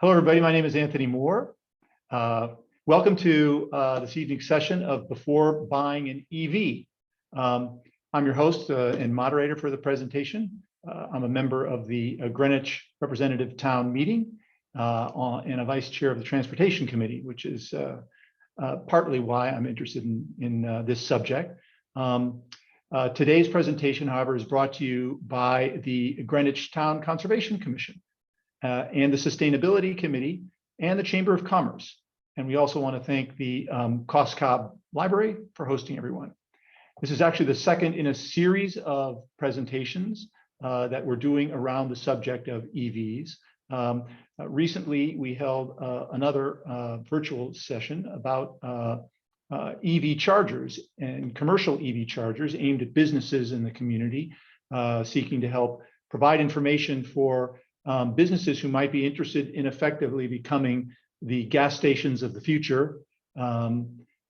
Hello, everybody. My name is Anthony Moore. Welcome to this evening's session of Before Buying an EV. I'm your host and moderator for the presentation. I'm a member of the Greenwich Representative Town Meeting and a vice chair of the Transportation Committee, which is partly why I'm interested in this subject. Today's presentation, however, is brought to you by the Greenwich Town Conservation Commission and the Sustainability Committee and the Chamber of Commerce. And we also want to thank the Cos Cob Library for hosting everyone. This is actually the second in a series of presentations that we're doing around the subject of EVs. Recently, we held another virtual session about EV chargers and commercial EV chargers aimed at businesses in the community, seeking to help provide information for businesses who might be interested in effectively becoming the gas stations of the future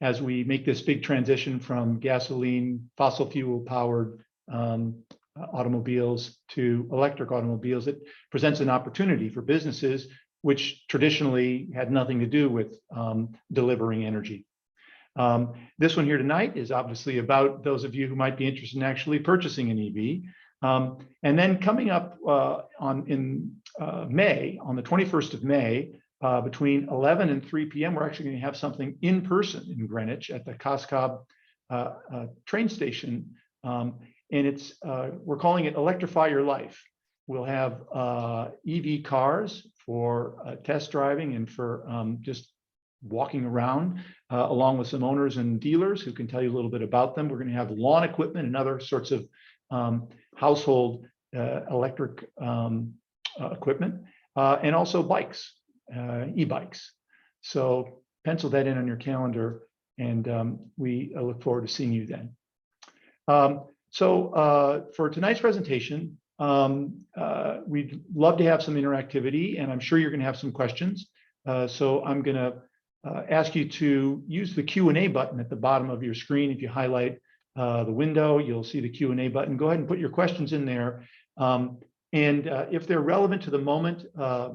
as we make this big transition from gasoline, fossil fuel powered automobiles to electric automobiles. It presents an opportunity for businesses which traditionally had nothing to do with delivering energy. This one here tonight is obviously about those of you who might be interested in actually purchasing an EV. And then coming up in May, on the 21st of May, between 11 and 3 p.m., we're actually going to have something in person in Greenwich at the Cos Cob train station. And we're calling it Electrify Your Life. We'll have EV cars for test driving and for just walking around, along with some owners and dealers who can tell you a little bit about them. We're going to have lawn equipment and other sorts of household electric equipment, and also bikes, e-bikes. So pencil that in on your calendar, and we look forward to seeing you then. For tonight's presentation, we'd love to have some interactivity, and I'm sure you're going to have some questions. So I'm going to ask you to use the Q&A button at the bottom of your screen. If you highlight the window, you'll see the Q&A button. Go ahead and put your questions in there. And if they're relevant to the moment,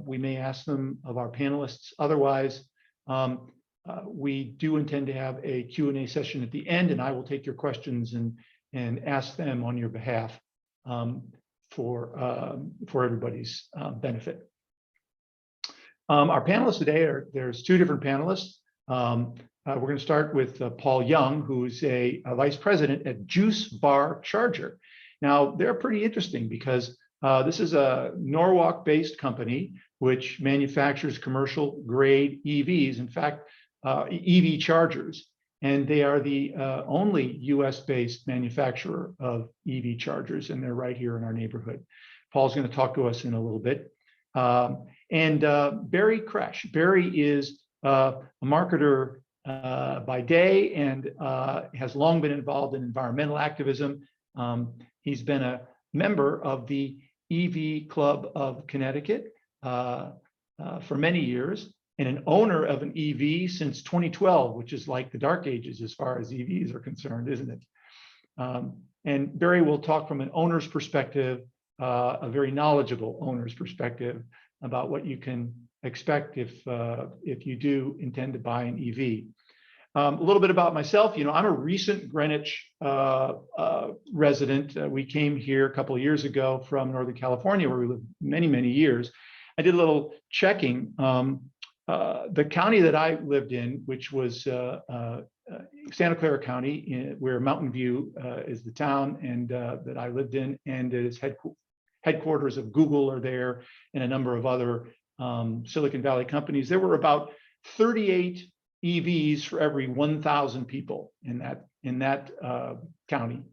we may ask them of our panelists. Otherwise, we do intend to have a Q&A session at the end, and I will take your questions and ask them on your behalf for everybody's benefit. Our panelists today there's two different panelists. We're going to start with Paul Young, who's a vice president at Juice Bar Charger. Now, they're pretty interesting because this is a Norwalk-based company which manufactures commercial grade EVs, in fact, EV chargers. And they are the only US-based manufacturer of EV chargers, and they're right here in our neighborhood. Paul's going to talk to us in a little bit. And Barry Kresch. Barry is a marketer by day and has long been involved in environmental activism. He's been a member of the EV Club of Connecticut for many years, and an owner of an EV since 2012, which is like the dark ages as far as EVs are concerned, isn't it? And Barry will talk from an owner's perspective, a very knowledgeable owner's perspective about what you can expect if you do intend to buy an EV. A little bit about myself. I'm a recent Greenwich resident. We came here a couple of years ago from Northern California, where we lived many, many years. I did a little checking. The county that I lived in, which was Santa Clara County, where Mountain View is the town and that I lived in, and its headquarters of Google are there, and a number of other Silicon Valley companies. There were about 38 EVs for every 1,000 people in that county.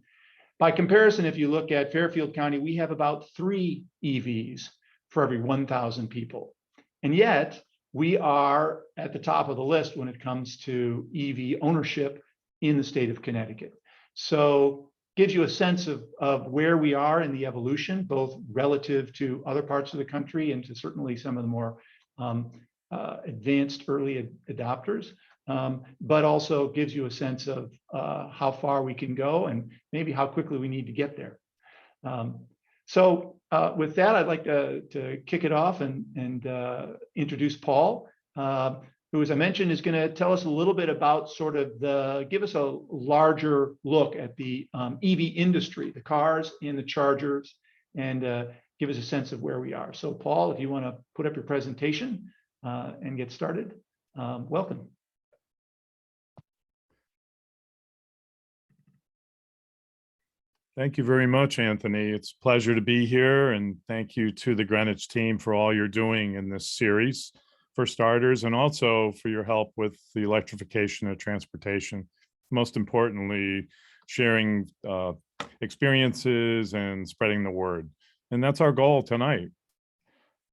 By comparison, if you look at Fairfield County, we have about 3 EVs for every 1,000 people. And yet we are at the top of the list when it comes to EV ownership in the state of Connecticut. So gives you a sense of where we are in the evolution, both relative to other parts of the country and to certainly some of the more advanced early adopters, but also gives you a sense of how far we can go and maybe how quickly we need to get there. So with that, I'd like to kick it off and introduce Paul, who, as I mentioned, is going to tell us a little bit about sort of give us a larger look at the EV industry, the cars and the chargers, and give us a sense of where we are. So Paul, if you want to put up your presentation and get started, welcome. Thank you very much, Anthony. It's a pleasure to be here, and thank you to the Greenwich team for all you're doing in this series, for starters, and also for your help with the electrification of transportation. Most importantly, sharing experiences and spreading the word. And that's our goal tonight.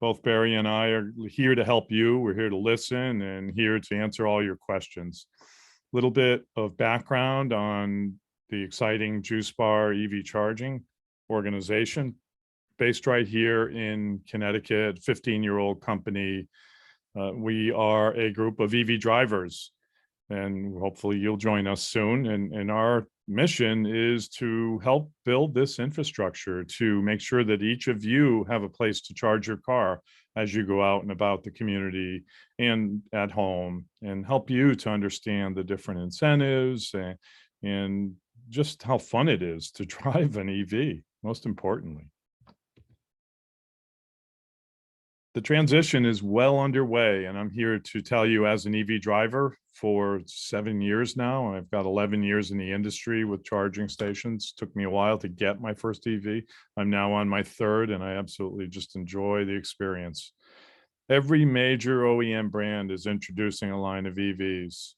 Both Barry and I are here to help you. We're here to listen and here to answer all your questions. A little bit of background on the exciting Juice Bar EV charging organization, based right here in Connecticut, 15-year-old company. We are a group of EV drivers, and hopefully you'll join us soon. And our mission is to help build this infrastructure to make sure that each of you have a place to charge your car as you go out and about the community and at home, and help you to understand the different incentives and just how fun it is to drive an EV, most importantly. The transition is well underway, and I'm here to tell you, as an EV driver for 7 years now, and I've got 11 years in the industry with charging stations. Took me a while to get my first EV. I'm now on my third, and I absolutely just enjoy the experience. Every major OEM brand is introducing a line of EVs,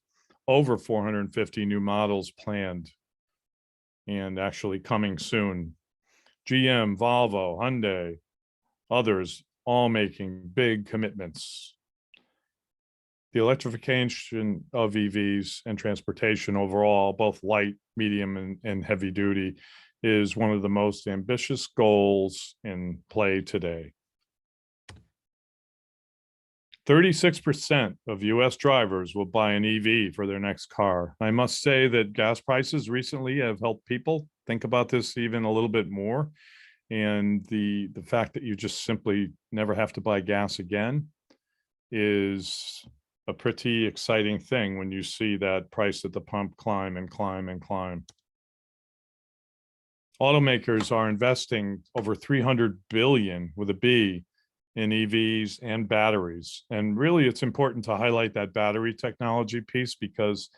over 450 new models planned and actually coming soon. GM, Volvo, Hyundai, others all making big commitments. The electrification of EVs and transportation overall, both light, medium, and heavy duty, is one of the most ambitious goals in play today. 36% of US drivers will buy an EV for their next car. I must say that gas prices recently have helped people think about this even a little bit more. And the fact that you just simply never have to buy gas again is a pretty exciting thing when you see that price at the pump climb and climb and climb. Automakers are investing over 300 billion with a B in EVs and batteries. And really, it's important to highlight that battery technology piece, because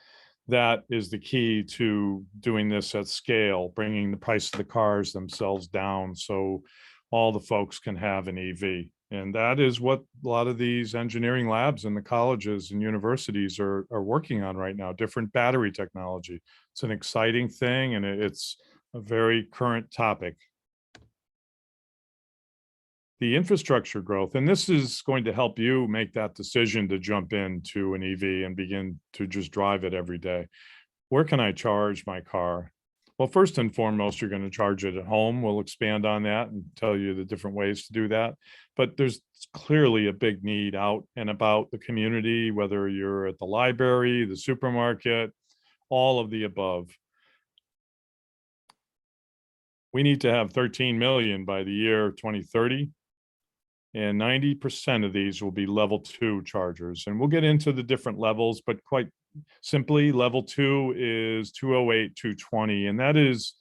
that is the key to doing this at scale, bringing the price of the cars themselves down so all the folks can have an EV. And that is what a lot of these engineering labs in the colleges and universities are working on right now, different battery technology. It's an exciting thing, and it's a very current topic. The infrastructure growth, and this is going to help you make that decision to jump into an EV and begin to just drive it every day. Where can I charge my car? Well, first and foremost, you're going to charge it at home. We'll expand on that and tell you the different ways to do that. But there's clearly a big need out and about the community, whether you're at the library, the supermarket, all of the above. We need to have 13 million by the year 2030. And 90% of these will be level 2 chargers. And we'll get into the different levels, but quite simply, level 2 is 208, 220. And that is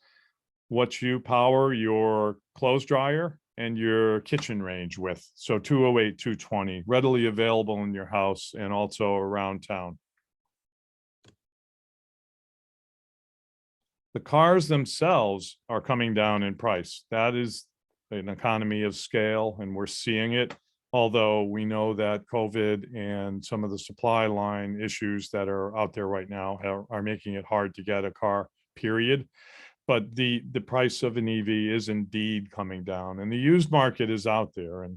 what you power your clothes dryer and your kitchen range with. So 208, 220, readily available in your house and also around town. The cars themselves are coming down in price. That is an economy of scale, and we're seeing it, although we know that COVID and some of the supply line issues that are out there right now are making it hard to get a car, period. But the price of an EV is indeed coming down, and the used market is out there. And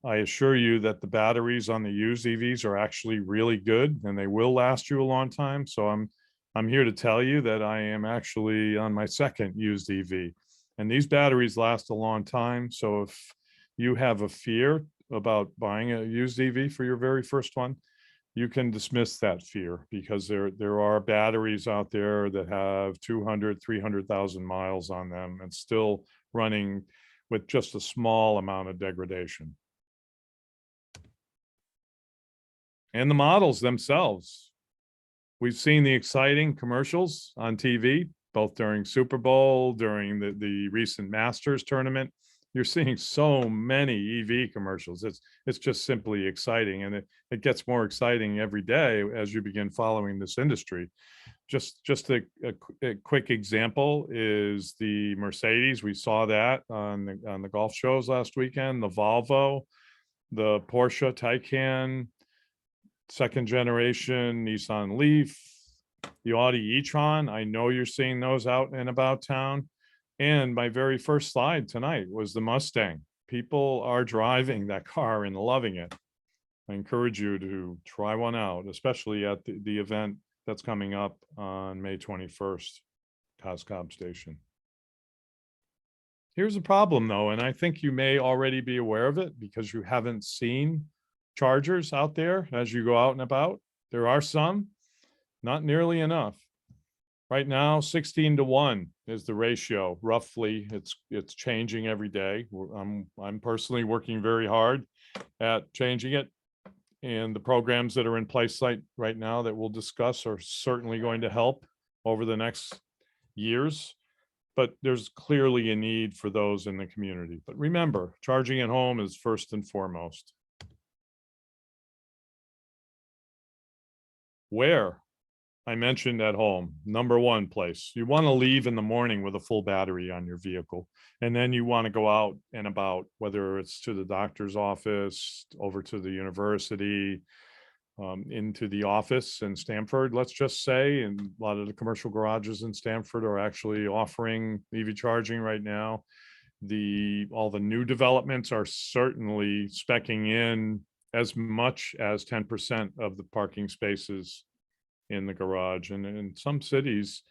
I assure you that the batteries on the used EVs are actually really good, and they will last you a long time. So I'm here to tell you that I am actually on my second used EV. And these batteries last a long time. So if you have a fear about buying a used EV for your very first one, you can dismiss that fear, because there are batteries out there that have 200, 300,000 miles on them and still running with just a small amount of degradation. And the models themselves. We've seen the exciting commercials on TV, both during Super Bowl, during the recent Masters tournament. You're seeing so many EV commercials. It's just simply exciting. And it gets more exciting every day as you begin following this industry. Just a quick example is the Mercedes. We saw that on the golf shows last weekend, the Volvo, the Porsche Taycan, second generation Nissan Leaf, the Audi e-tron. I know you're seeing those out and about town. And my very first slide tonight was the Mustang. People are driving that car and loving it. I encourage you to try one out, especially at the event that's coming up on May 21st, Cos Cob Station. Here's a problem though, and I think you may already be aware of it because you haven't seen chargers out there as you go out and about. There are some, not nearly enough. Right now, 16-1 is the ratio. Roughly, it's changing every day. I'm personally working very hard at changing it. And the programs that are in place right now that we'll discuss are certainly going to help over the next years. But there's clearly a need for those in the community. But remember, charging at home is first and foremost. Where? I mentioned at home, number one place. You want to leave in the morning with a full battery on your vehicle. And then you want to go out and about, whether it's to the doctor's office, over to the university, into the office in Stamford, let's just say. And a lot of the commercial garages in Stamford are actually offering EV charging right now. All the new developments are certainly speccing in as much as 10% of the parking spaces in the garage. And in some cities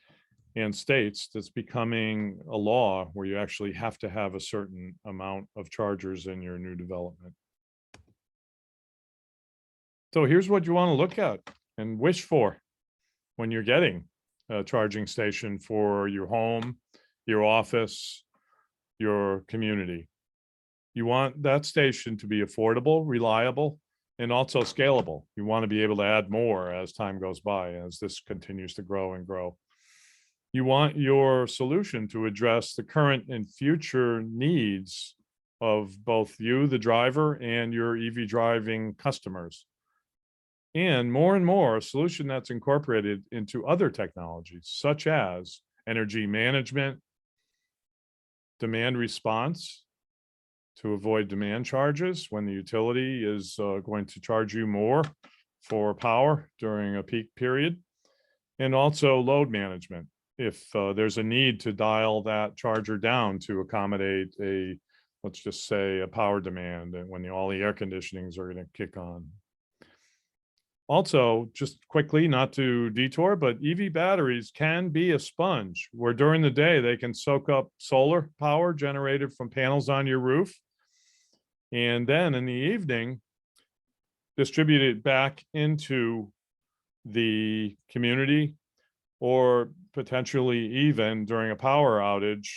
and states, that's becoming a law where you actually have to have a certain amount of chargers in your new development. So here's what you want to look at and wish for when you're getting a charging station for your home, your office, your community. You want that station to be affordable, reliable, and also scalable. You want to be able to add more as time goes by, as this continues to grow and grow. You want your solution to address the current and future needs of both you, the driver, and your EV driving customers. And more, a solution that's incorporated into other technologies, such as energy management, demand response, to avoid demand charges when the utility is going to charge you more for power during a peak period, and also load management. If there's a need to dial that charger down to accommodate let's just say a power demand, and when all the air conditionings are going to kick on. Also, just quickly, not to detour, but EV batteries can be a sponge where during the day they can soak up solar power generated from panels on your roof. And then in the evening, distribute it back into the community, or potentially even during a power outage,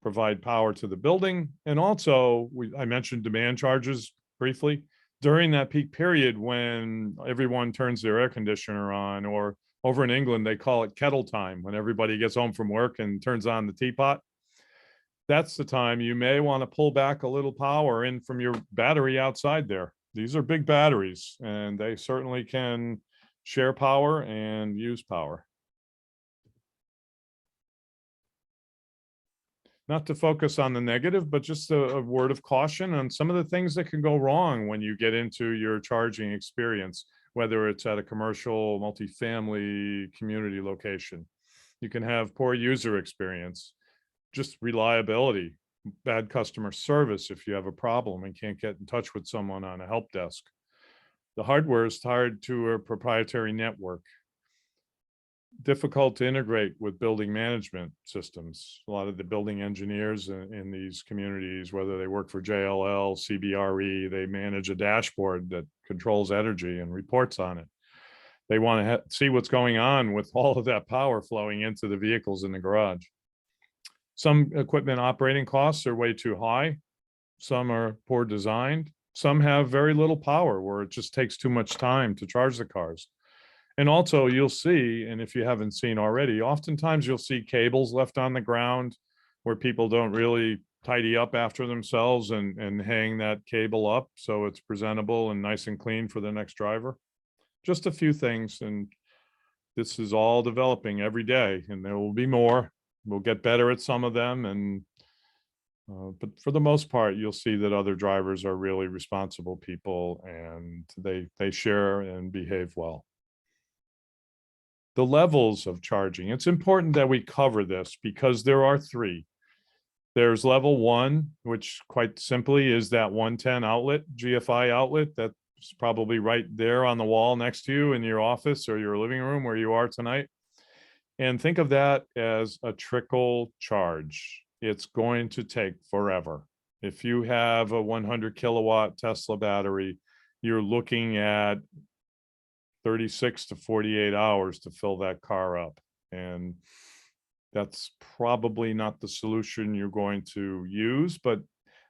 provide power to the building. And also, I mentioned demand charges briefly. During that peak period when everyone turns their air conditioner on, or over in England, they call it kettle time, when everybody gets home from work and turns on the teapot. That's the time you may want to pull back a little power in from your battery outside there. These are big batteries, and they certainly can share power and use power. Not to focus on the negative, but just a word of caution on some of the things that can go wrong when you get into your charging experience, whether it's at a commercial, multifamily, community location. You can have poor user experience, just reliability, bad customer service if you have a problem and can't get in touch with someone on a help desk. The hardware is tied to a proprietary network. Difficult to integrate with building management systems. A lot of the building engineers in these communities, whether they work for JLL, CBRE, they manage a dashboard that controls energy and reports on it. They want to see what's going on with all of that power flowing into the vehicles in the garage. Some equipment operating costs are way too high. Some are poor designed. Some have very little power where it just takes too much time to charge the cars. And also you'll see, and if you haven't seen already, oftentimes you'll see cables left on the ground where people don't really tidy up after themselves and hang that cable up so it's presentable and nice and clean for the next driver. Just a few things, and this is all developing every day, and there will be more. We'll get better at some of them, and but for the most part, you'll see that other drivers are really responsible people, and they share and behave well. The levels of charging. It's important that we cover this because there are three. There's level 1, which quite simply is that 110 outlet, GFI outlet, that's probably right there on the wall next to you in your office or your living room where you are tonight. And think of that as a trickle charge. It's going to take forever. If you have a 100 kilowatt Tesla battery, you're looking at 36 to 48 hours to fill that car up. And that's probably not the solution you're going to use, but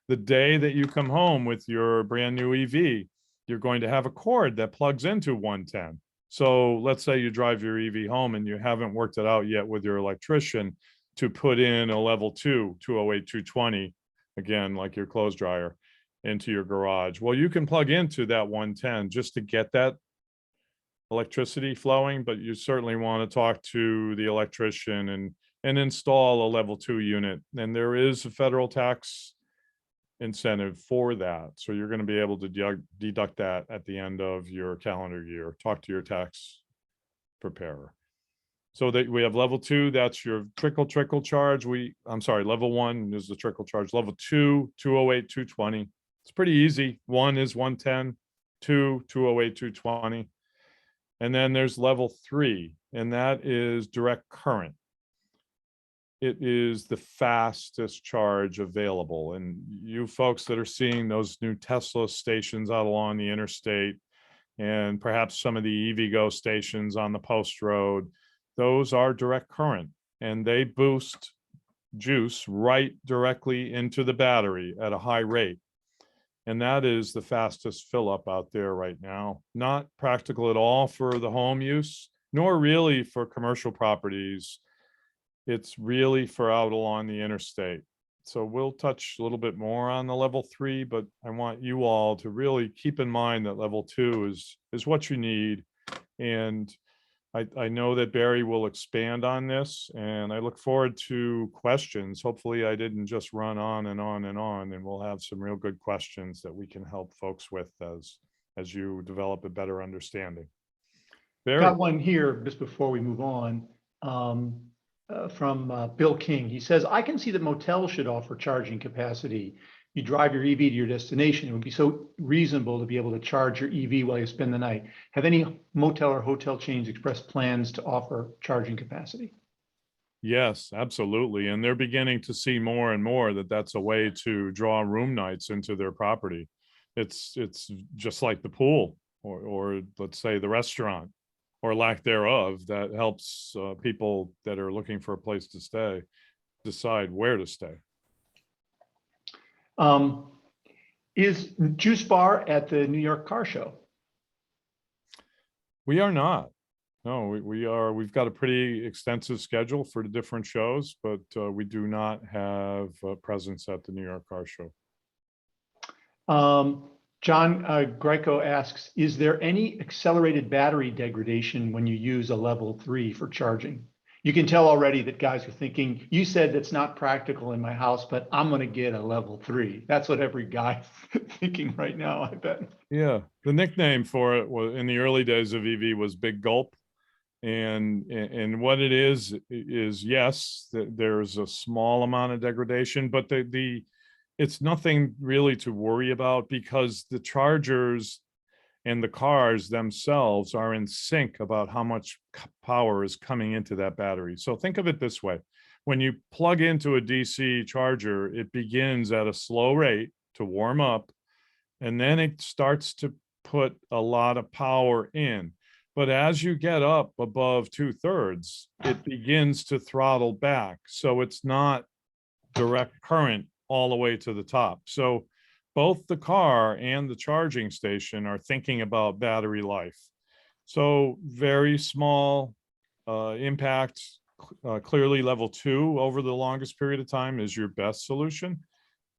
the day that you come home with your brand new EV, you're going to have a cord that plugs into 110. So let's say you drive your EV home and you haven't worked it out yet with your electrician to put in a level 2, 208, 220, again, like your clothes dryer, into your garage. Well, you can plug into that 110 just to get that electricity flowing, but you certainly want to talk to the electrician and install a level 2 unit. And there is a federal tax incentive for that. So you're going to be able to deduct that at the end of your calendar year. Talk to your tax preparer. So that we have level 2, that's your trickle charge. I'm sorry, level 1 is the trickle charge. Level 2, 208, 220. It's pretty easy. 1 is 110, 2, 208, 220. And then there's level 3, and that is direct current. It is the fastest charge available. And you folks that are seeing those new Tesla stations out along the interstate, and perhaps some of the EVgo stations on the post road, those are direct current, and they boost juice right directly into the battery at a high rate. And that is the fastest fill up out there right now. Not practical at all for the home use, nor really for commercial properties. It's really for out along the interstate. So we'll touch a little bit more on the level 3, but I want you all to really keep in mind that level 2 is what you need. And I know that Barry will expand on this, and I look forward to questions. Hopefully I didn't just run on and on and on, and we'll have some real good questions that we can help folks with as you develop a better understanding. Barry. Got one here just before we move on. From Bill King. He says, I can see that motels should offer charging capacity. You drive your EV to your destination. It would be so reasonable to be able to charge your EV while you spend the night. Have any motel or hotel chains expressed plans to offer charging capacity? Yes, absolutely. And they're beginning to see more and more that that's a way to draw room nights into their property. It's just like the pool or let's say the restaurant, or lack thereof, that helps people that are looking for a place to stay decide where to stay. Is Juice Bar at the New York Car Show? We are not. No, we are. We've got a pretty extensive schedule for the different shows, but we do not have a presence at the New York Car Show. John Greco asks, is there any accelerated battery degradation when you use a level 3 for charging? You can tell already that guys are thinking, you said that's not practical in my house, but I'm going to get a level 3. That's what every guy's thinking right now, I bet. Yeah, the nickname for it was in the early days of EV was Big Gulp. And what it is yes, there's a small amount of degradation, but it's nothing really to worry about because the chargers and the cars themselves are in sync about how much power is coming into that battery. So think of it this way. When you plug into a DC charger, it begins at a slow rate to warm up, and then it starts to put a lot of power in. But as you get up above 2/3, it begins to throttle back. So it's not direct current all the way to the top. So both the car and the charging station are thinking about battery life. So very small impact, clearly level 2 over the longest period of time is your best solution.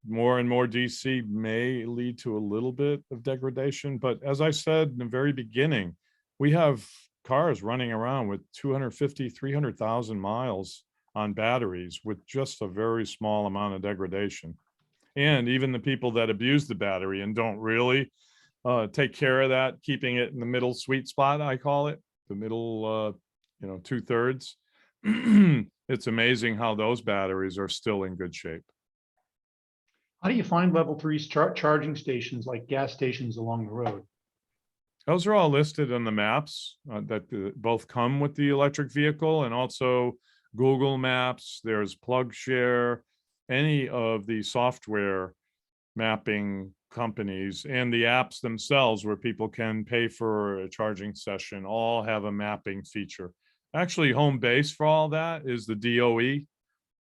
More and more DC may lead to a little bit of degradation. But as I said in the very beginning, we have cars running around with 250, 300,000 miles on batteries with just a very small amount of degradation. And even the people that abuse the battery and don't really take care of that, keeping it in the middle sweet spot, I call it, the middle, 2/3. It's amazing how those batteries are still in good shape. How do you find level 3 charging stations like gas stations along the road? Those are all listed on the maps that both come with the electric vehicle, and also Google Maps. There's PlugShare, any of the software mapping companies and the apps themselves where people can pay for a charging session all have a mapping feature. Actually, home base for all that is the DOE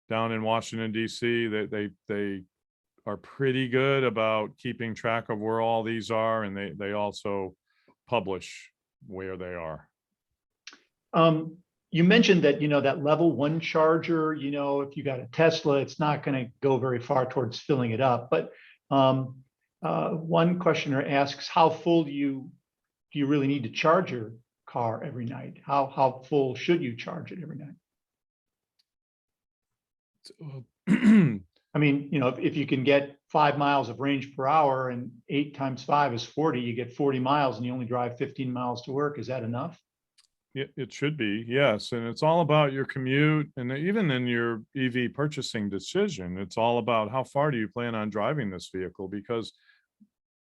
down in Washington, D.C. They are pretty good about keeping track of where all these are, and they also publish where they are. You mentioned that, that level 1 charger, if you got a Tesla, it's not going to go very far towards filling it up. But one questioner asks, how full do you really need to charge your car every night? How full should you charge it every night? I mean, if you can get 5 miles of range per hour and 8 times 5 is 40, you get 40 miles and you only drive 15 miles to work. Is that enough? It should be, yes. And it's all about your commute, and even in your EV purchasing decision, it's all about how far do you plan on driving this vehicle, because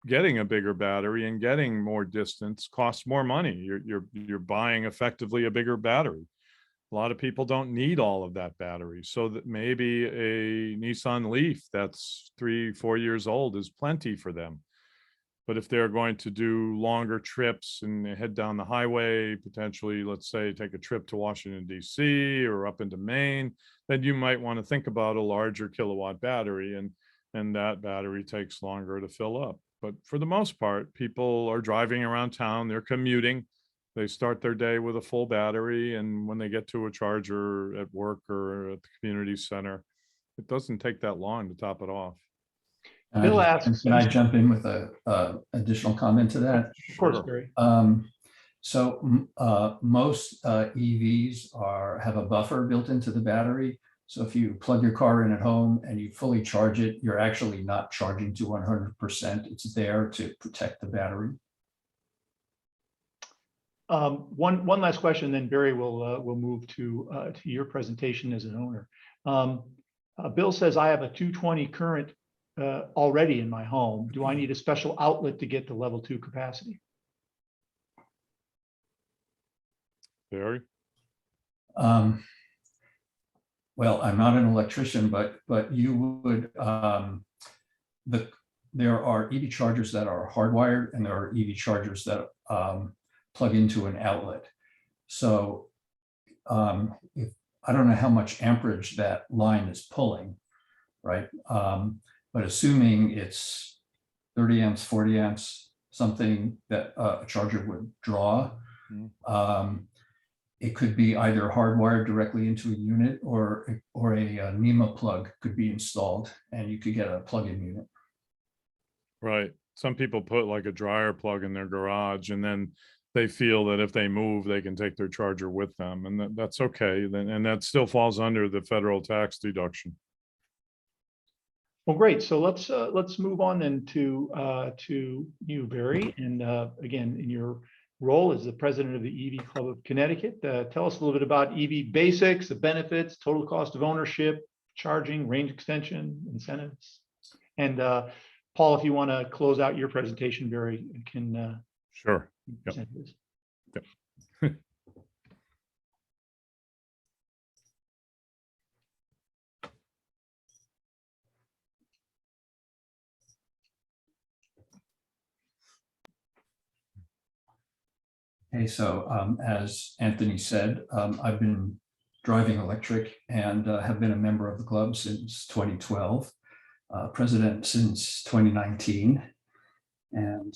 getting a bigger battery and getting more distance costs more money. You're buying effectively a bigger battery. A lot of people don't need all of that battery. So that maybe a Nissan Leaf that's 3-4 years old is plenty for them. But if they're going to do longer trips and head down the highway, potentially, let's say, take a trip to Washington, D.C. or up into Maine, then you might want to think about a larger kilowatt battery, and that battery takes longer to fill up. But for the most part, people are driving around town, they're commuting, they start their day with a full battery, and when they get to a charger at work or at the community center, it doesn't take that long to top it off. Bill asks, can I jump in with a additional comment to that? of course, Barry. Most EVs have a buffer built into the battery. So if you plug your car in at home and you fully charge it, you're actually not charging to 100%. It's there to protect the battery. One last question, then Barry will move to your presentation as an owner. Bill says, I have a 220 current already in my home. Do I need a special outlet to get the level 2 capacity? Barry? Well, I'm not an electrician, but you would, there are EV chargers that are hardwired, and there are EV chargers that plug into an outlet. So if I don't know how much amperage that line is pulling, right? But assuming it's 30 amps, 40 amps, something that a charger would draw, it could be either hardwired directly into a unit, or a NEMA plug could be installed, and you could get a plug-in unit. Right. Some people put like a dryer plug in their garage, and then they feel that if they move, they can take their charger with them, and that's okay. And that still falls under the federal tax deduction. Well, great. So let's move on then to you, Barry. And again, in your role as the president of the EV Club of Connecticut, tell us a little bit about EV basics, the benefits, total cost of ownership, charging, range extension, incentives. And Paul, if you want to close out your presentation, Barry can. Sure. Yep. Yep. Okay, so as Anthony said, I've been driving electric and have been a member of the club since 2012, president since 2019. And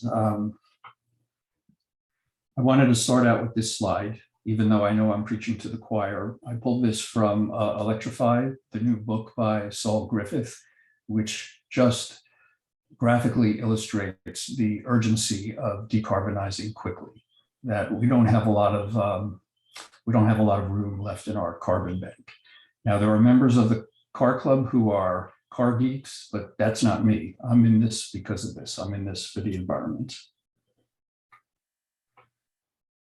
I wanted to start out with this slide, even though I know I'm preaching to the choir. I pulled this from Electrify, the new book by Saul Griffith, which just graphically illustrates the urgency of decarbonizing quickly, that we don't have a lot of room left in our carbon bank. Now, there are members of the car club who are car geeks, but that's not me. I'm in this because of this. I'm in this for the environment.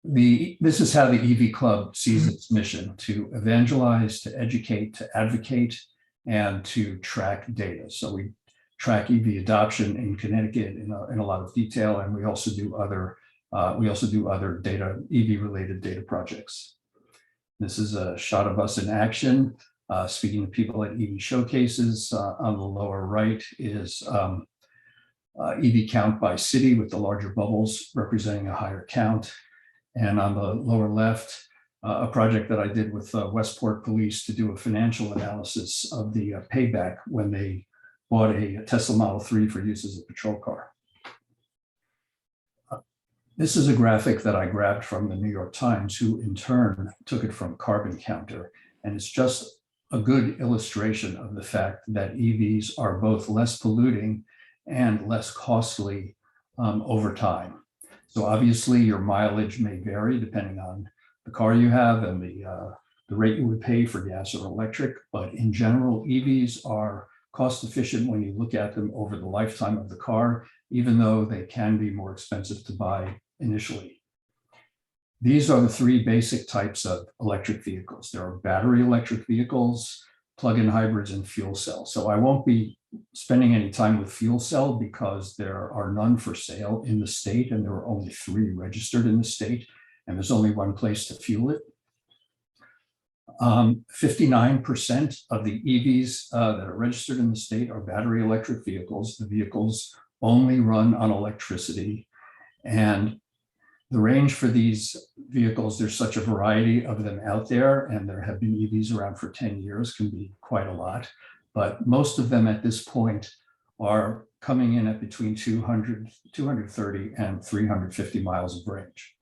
This is how the EV Club sees its mission: to evangelize, to educate, to advocate, and to track data. So we track EV adoption in Connecticut in a lot of detail, and we also do other data, EV-related data projects. This is a shot of us in action, speaking to people at EV showcases. On the lower right is EV count by city, with the larger bubbles representing a higher count. And on the lower left, a project that I did with Westport Police to do a financial analysis of the payback when they bought a Tesla Model 3 for use as a patrol car. This is a graphic that I grabbed from the New York Times, who in turn took it from Carbon Counter. And it's just a good illustration of the fact that EVs are both less polluting and less costly over time. So obviously your mileage may vary depending on the car you have and the rate you would pay for gas or electric, but in general, EVs are cost efficient when you look at them over the lifetime of the car, even though they can be more expensive to buy initially. These are the three basic types of electric vehicles. There are battery electric vehicles, plug-in hybrids, and fuel cells. So I won't be spending any time with fuel cell because there are none for sale in the state, and there are only 3 registered in the state, and there's only one place to fuel it. 59% of the EVs that are registered in the state are battery electric vehicles. The vehicles only run on electricity, and the range for these vehicles, there's such a variety of them out there, and there have been EVs around for 10 years, can be quite a lot. But most of them at this point are coming in at between 230 and 350 miles of range.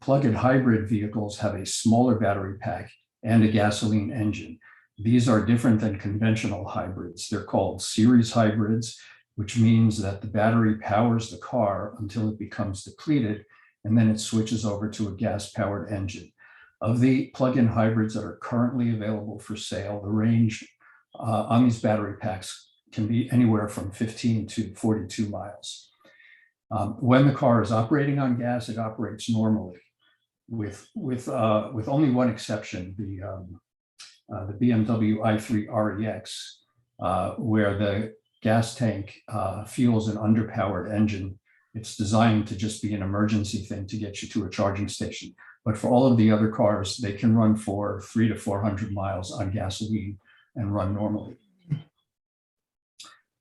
Plug-in hybrid vehicles have a smaller battery pack and a gasoline engine. These are different than conventional hybrids. They're called series hybrids, which means that the battery powers the car until it becomes depleted, and then it switches over to a gas-powered engine. Of the plug-in hybrids that are currently available for sale, the range on these battery packs can be anywhere from 15 to 42 miles. When the car is operating on gas, it operates normally, with only one exception: the BMW i3 REX, where the gas tank fuels an underpowered engine. It's designed to just be an emergency thing to get you to a charging station. But for all of the other cars, they can run for 300 to 400 miles on gasoline and run normally.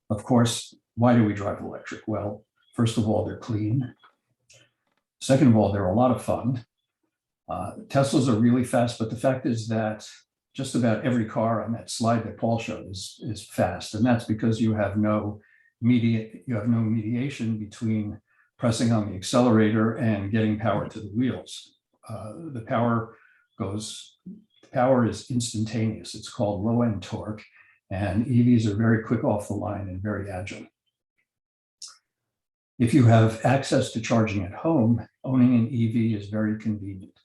Of course, why do we drive electric? Well, first of all, they're clean. Second of all, they're a lot of fun. Teslas are really fast, but the fact is that just about every car on that slide that Paul showed is fast, and that's because you have no mediation between pressing on the accelerator and getting power to the wheels. The power is instantaneous. It's called low-end torque, and EVs are very quick off the line and very agile. If you have access to charging at home, owning an EV is very convenient.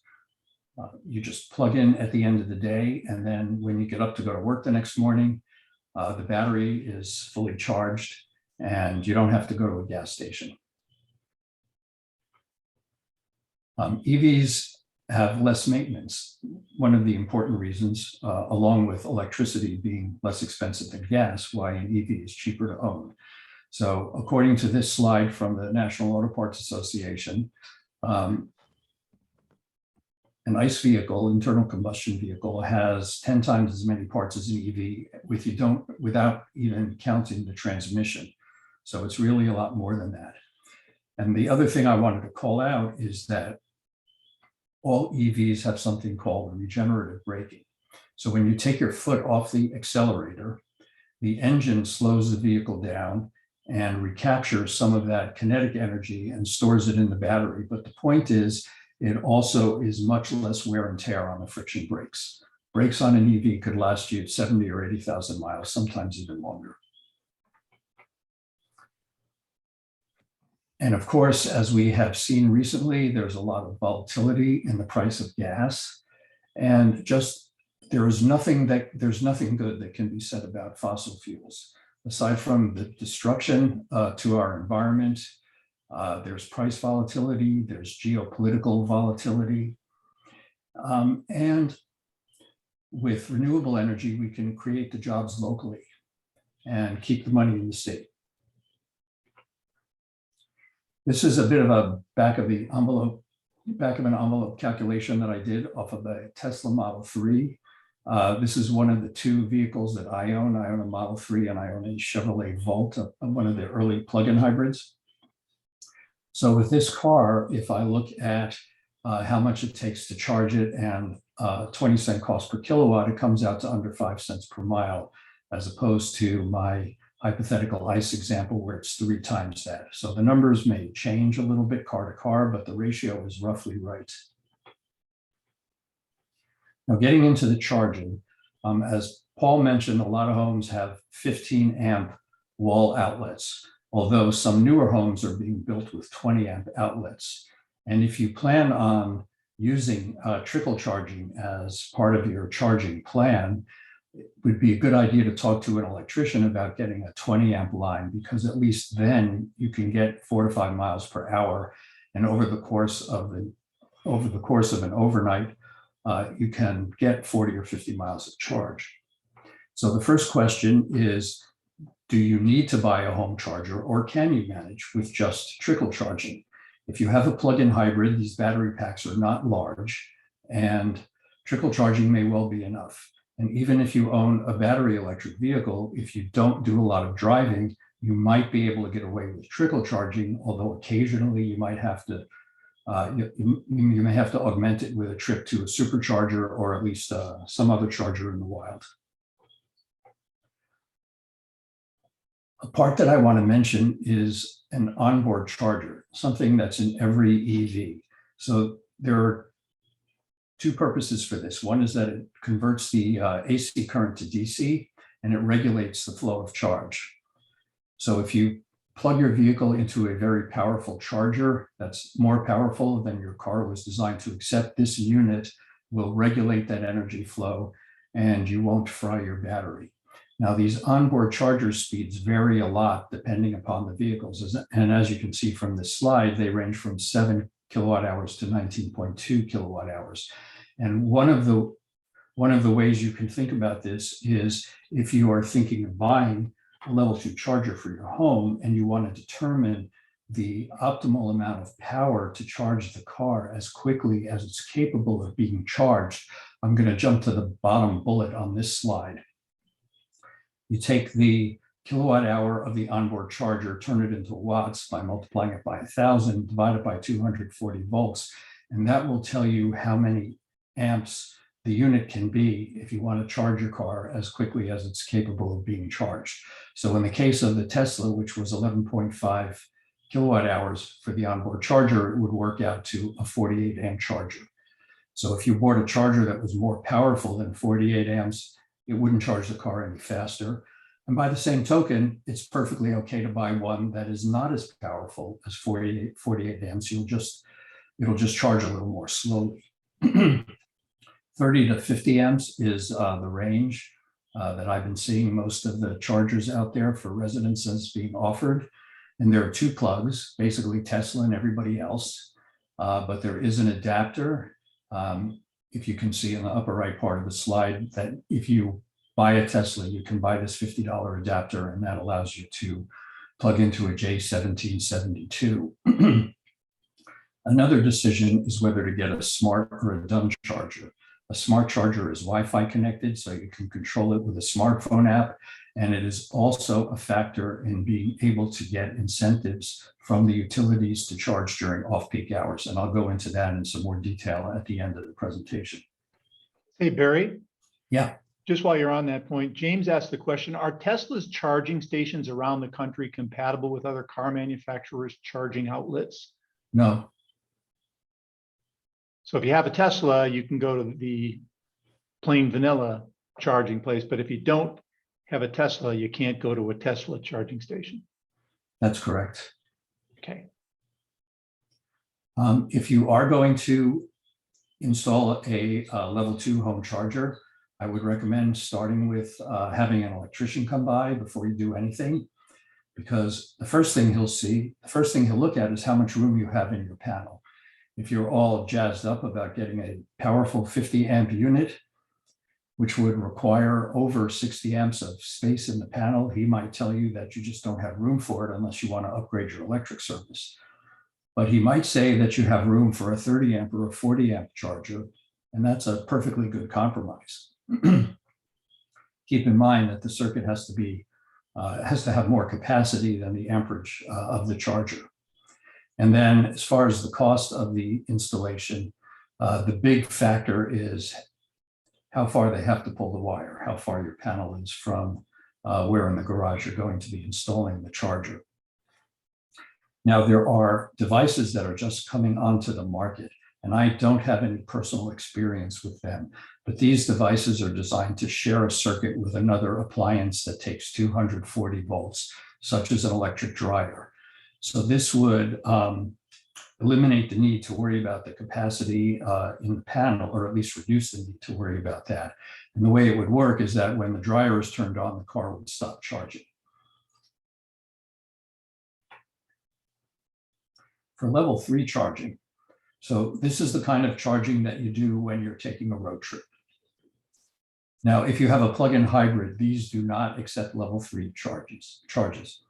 You just plug in at the end of the day, and then when you get up to go to work the next morning, the battery is fully charged and you don't have to go to a gas station. EVs have less maintenance. One of the important reasons, along with electricity being less expensive than gas, why an EV is cheaper to own. So according to this slide from the National Auto Parts Association, an ICE vehicle, internal combustion vehicle, has 10 times as many parts as an EV without even counting the transmission. So it's really a lot more than that. And the other thing I wanted to call out is that all EVs have something called regenerative braking. So when you take your foot off the accelerator, the engine slows the vehicle down and recaptures some of that kinetic energy and stores it in the battery. But the point is, it also is much less wear and tear on the friction brakes. Brakes on an EV could last you 70 or 80,000 miles, sometimes even longer. And of course, as we have seen recently, there's a lot of volatility in the price of gas. And just there's nothing good that can be said about fossil fuels. Aside from the destruction to our environment, there's price volatility, there's geopolitical volatility. And with renewable energy, we can create the jobs locally and keep the money in the state. This is a bit of a back of an envelope calculation that I did off of a Tesla Model 3. This is one of the two vehicles that I own. I own a Model 3 and I own a Chevrolet Volt, one of the early plug-in hybrids. So with this car, if I look at how much it takes to charge it and 20-cent cost per kilowatt, it comes out to under 5 cents per mile, as opposed to my hypothetical ICE example where it's 3 times that. So the numbers may change a little bit car to car, but the ratio is roughly right. Now getting into the charging, as Paul mentioned, a lot of homes have 15 amp wall outlets, although some newer homes are being built with 20 amp outlets. And if you plan on using trickle charging as part of your charging plan, it would be a good idea to talk to an electrician about getting a 20 amp line, because at least then you can get 4 to 5 miles per hour. And over the course of an overnight, you can get 40 or 50 miles of charge. So the first question is, do you need to buy a home charger, or can you manage with just trickle charging? If you have a plug-in hybrid, these battery packs are not large, and trickle charging may well be enough. And even if you own a battery electric vehicle, if you don't do a lot of driving, you might be able to get away with trickle charging, although occasionally you might have to you may have to augment it with a trip to a supercharger, or at least some other charger in the wild. A part that I want to mention is an onboard charger, something that's in every EV. So there are 2 purposes for this. One is that it converts the AC current to DC, and it regulates the flow of charge. So if you plug your vehicle into a very powerful charger that's more powerful than your car was designed to accept, this unit will regulate that energy flow and you won't fry your battery. Now, these onboard charger speeds vary a lot depending upon the vehicles. And as you can see from this slide, they range from 7 kilowatt hours to 19.2 kilowatt hours. And one of the ways you can think about this is, if you are thinking of buying a level 2 charger for your home and you want to determine the optimal amount of power to charge the car as quickly as it's capable of being charged, I'm going to jump to the bottom bullet on this slide. You take the kilowatt hour of the onboard charger, turn it into watts by multiplying it by 1,000, divide it by 240 volts, and that will tell you how many amps the unit can be if you want to charge your car as quickly as it's capable of being charged. So in the case of the Tesla, which was 11.5 kilowatt hours for the onboard charger, it would work out to a 48 amp charger. So if you bought a charger that was more powerful than 48 amps, it wouldn't charge the car any faster. And by the same token, it's perfectly okay to buy one that is not as powerful as 48 amps. It'll just charge a little more slowly. 30 to 50 amps is the range that I've been seeing most of the chargers out there for residences being offered. And there are 2 plugs, basically Tesla and everybody else, but there is an adapter. If you can see in the upper right part of the slide, that if you buy a Tesla, you can buy this $50 adapter, and that allows you to plug into a J1772. Another decision is whether to get a smart or a dumb charger. A smart charger is Wi-Fi connected, so you can control it with a smartphone app. And it is also a factor in being able to get incentives from the utilities to charge during off-peak hours. And I'll go into that in some more detail at the end of the presentation. Hey, Barry, Yeah, just while you're on that point, James asked the question, are Tesla's charging stations around the country compatible with other car manufacturers' charging outlets? no, So if you have a Tesla, you can go to the plain vanilla charging place, but if you don't have a Tesla, you can't go to a Tesla charging station. that's correct. Okay. If you are going to install a level 2 home charger, I would recommend starting with having an electrician come by before you do anything, because the first thing he'll look at is how much room you have in your panel. If you're all jazzed up about getting a powerful 50 amp unit, which would require over 60 amps of space in the panel, he might tell you that you just don't have room for it unless you want to upgrade your electric service. But he might say that you have room for a 30 amp or a 40 amp charger, and that's a perfectly good compromise. Keep in mind that the circuit has to have more capacity than the amperage of the charger. And then as far as the cost of the installation, the big factor is how far they have to pull the wire, how far your panel is from where in the garage you're going to be installing the charger. Now, there are devices that are just coming onto the market, and I don't have any personal experience with them, but these devices are designed to share a circuit with another appliance that takes 240 volts, such as an electric dryer. So this would eliminate the need to worry about the capacity in the panel, or at least reduce the need to worry about that. And the way it would work is that when the dryer is turned on, the car would stop charging. For level 3 charging, so this is the kind of charging that you do when you're taking a road trip. Now, if you have a plug-in hybrid, these do not accept level 3 charges.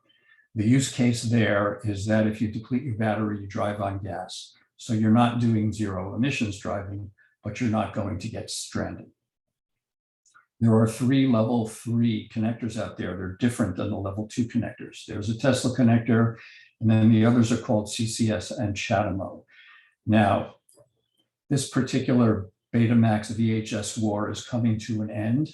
The use case there is that if you deplete your battery, you drive on gas. So you're not doing zero emissions driving, but you're not going to get stranded. There are 3 level 3 connectors out there. They're different than the level 2 connectors. There's a Tesla connector, and then the others are called CCS and CHAdeMO. Now, this particular Betamax VHS war is coming to an end,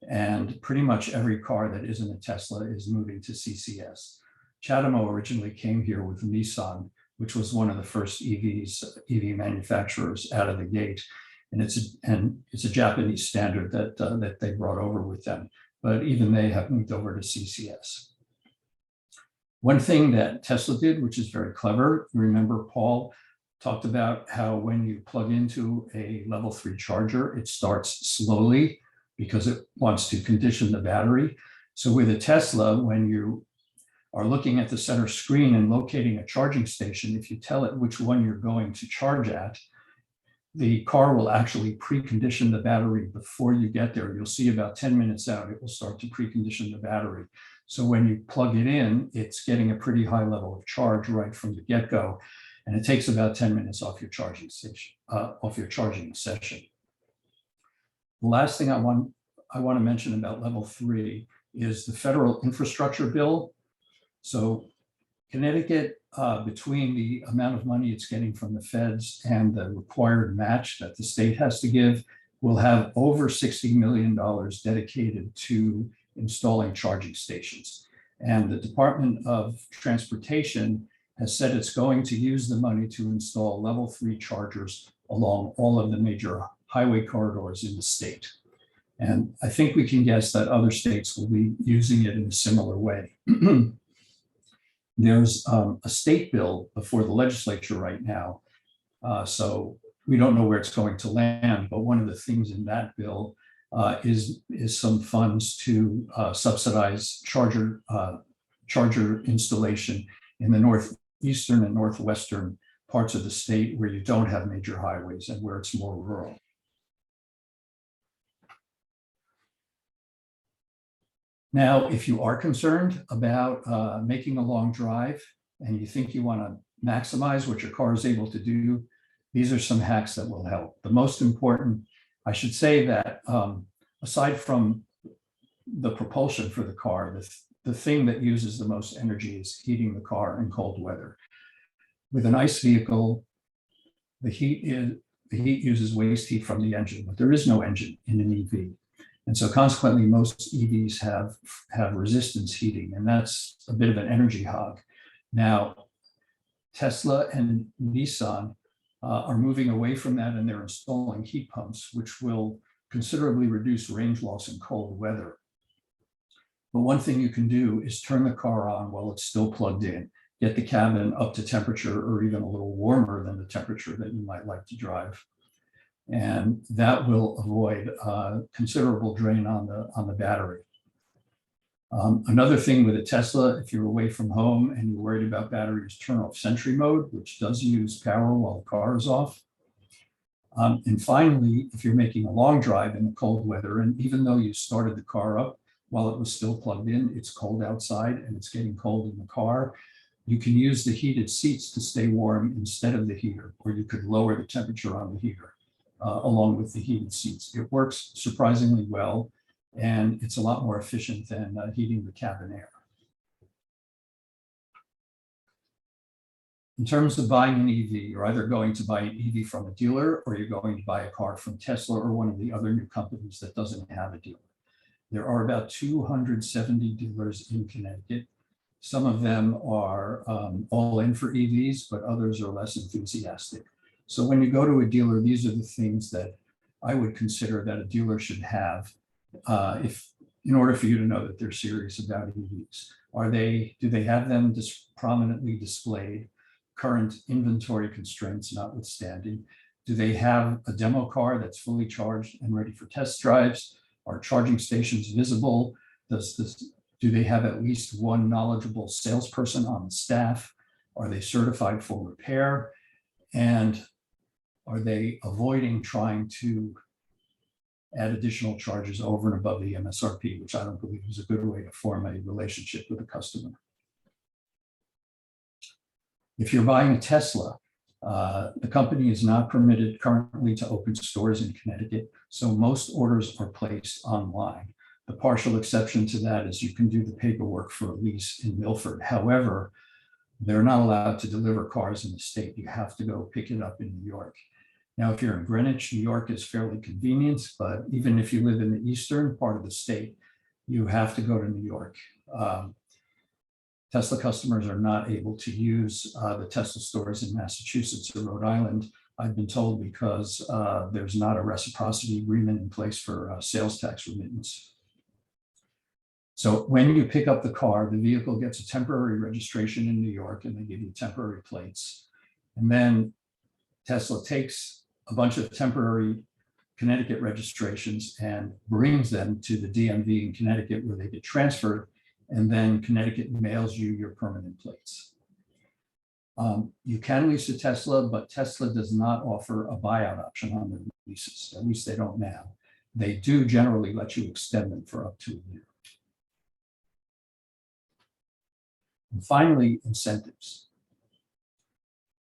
and pretty much every car that isn't a Tesla is moving to CCS. CHAdeMO originally came here with Nissan, which was one of the first EV manufacturers out of the gate. And it's a Japanese standard that they brought over with them, but even they have moved over to CCS. One thing that Tesla did, which is very clever, remember Paul talked about how when you plug into a level 3 charger, it starts slowly because it wants to condition the battery. So with a Tesla, when you are looking at the center screen and locating a charging station, if you tell it which one you're going to charge at, the car will actually precondition the battery before you get there. You'll see about 10 minutes out, it will start to precondition the battery. So when you plug it in, it's getting a pretty high level of charge right from the get-go. And it takes about 10 minutes off your charging station, off your charging session. The last thing I want to mention about level 3 is the federal infrastructure bill. So Connecticut, between the amount of money it's getting from the feds and the required match that the state has to give, will have over $60 million dedicated to installing charging stations. And the Department of Transportation has said it's going to use the money to install level 3 chargers along all of the major highway corridors in the state. And I think we can guess that other states will be using it in a similar way. There's a state bill before the legislature right now. So we don't know where it's going to land, but one of the things in that bill is some funds to subsidize charger installation in the northeastern and northwestern parts of the state where you don't have major highways and where it's more rural. Now, if you are concerned about making a long drive and you think you want to maximize what your car is able to do, these are some hacks that will help. The most important I should say that aside from the propulsion for the car, the thing that uses the most energy is heating the car in cold weather. With an ICE vehicle, the heat uses waste heat from the engine, but there is no engine in an EV. And so consequently, most EVs have resistance heating, and that's a bit of an energy hog. Now, Tesla and Nissan are moving away from that, and they're installing heat pumps, which will considerably reduce range loss in cold weather. But one thing you can do is turn the car on while it's still plugged in, get the cabin up to temperature or even a little warmer than the temperature that you might like to drive. And that will avoid considerable drain on the battery. Another thing with a Tesla, if you're away from home and you're worried about batteries, turn off Sentry mode, which does use power while the car is off. And finally, if you're making a long drive in the cold weather, and even though you started the car up while it was still plugged in, it's cold outside and it's getting cold in the car, you can use the heated seats to stay warm instead of the heater, or you could lower the temperature on the heater along with the heated seats. It works surprisingly well, and it's a lot more efficient than heating the cabin air. In terms of buying an EV, you're either going to buy an EV from a dealer or you're going to buy a car from Tesla or one of the other new companies that doesn't have a dealer. There are about 270 dealers in Connecticut. Some of them are all in for EVs, but others are less enthusiastic. So when you go to a dealer, these are the things that I would consider that a dealer should have in order for you to know that they're serious about EVs. Do they have them prominently displayed, current inventory constraints notwithstanding? Do they have a demo car that's fully charged and ready for test drives? Are charging stations visible? Do they have at least one knowledgeable salesperson on the staff? Are they certified for repair? And are they avoiding trying to add additional charges over and above the MSRP, which I don't believe is a good way to form a relationship with a customer? If you're buying a Tesla, the company is not permitted currently to open stores in Connecticut, so most orders are placed online. The partial exception to that is you can do the paperwork for a lease in Milford. However, they're not allowed to deliver cars in the state. You have to go pick it up in New York. Now, if you're in Greenwich, New York is fairly convenient, but even if you live in the eastern part of the state, you have to go to New York. Tesla customers are not able to use the Tesla stores in Massachusetts or Rhode Island, I've been told, because there's not a reciprocity agreement in place for sales tax remittance. So when you pick up the car, the vehicle gets a temporary registration in New York and they give you temporary plates. And then Tesla takes a bunch of temporary Connecticut registrations and brings them to the DMV in Connecticut where they get transferred, and then Connecticut mails you your permanent plates. You can lease a Tesla, but Tesla does not offer a buyout option on their leases. At least they don't now. They do generally let you extend them for up to a year. And finally, incentives.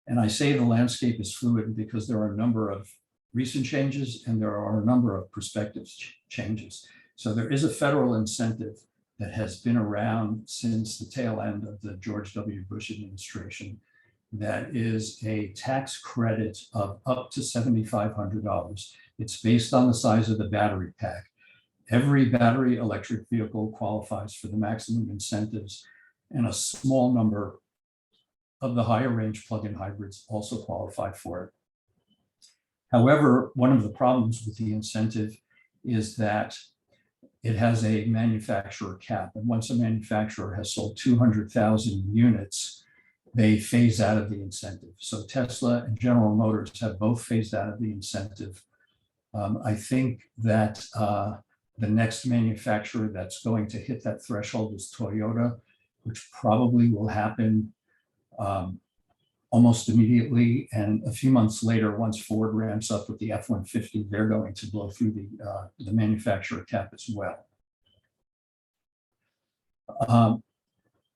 And I say the landscape is fluid because there are a number of recent changes and there are a number of prospective changes. So there is a federal incentive that has been around since the tail end of the George W. Bush administration. That is a tax credit of up to $7,500. It's based on the size of the battery pack. Every battery electric vehicle qualifies for the maximum incentives, and a small number of the higher range plug-in hybrids also qualify for it. However, one of the problems with the incentive is that it has a manufacturer cap. And once a manufacturer has sold 200,000 units, they phase out of the incentive. So Tesla and General Motors have both phased out of the incentive. I think that the next manufacturer that's going to hit that threshold is Toyota, which probably will happen almost immediately. And a few months later, once Ford ramps up with the F-150, they're going to blow through the manufacturer cap as well.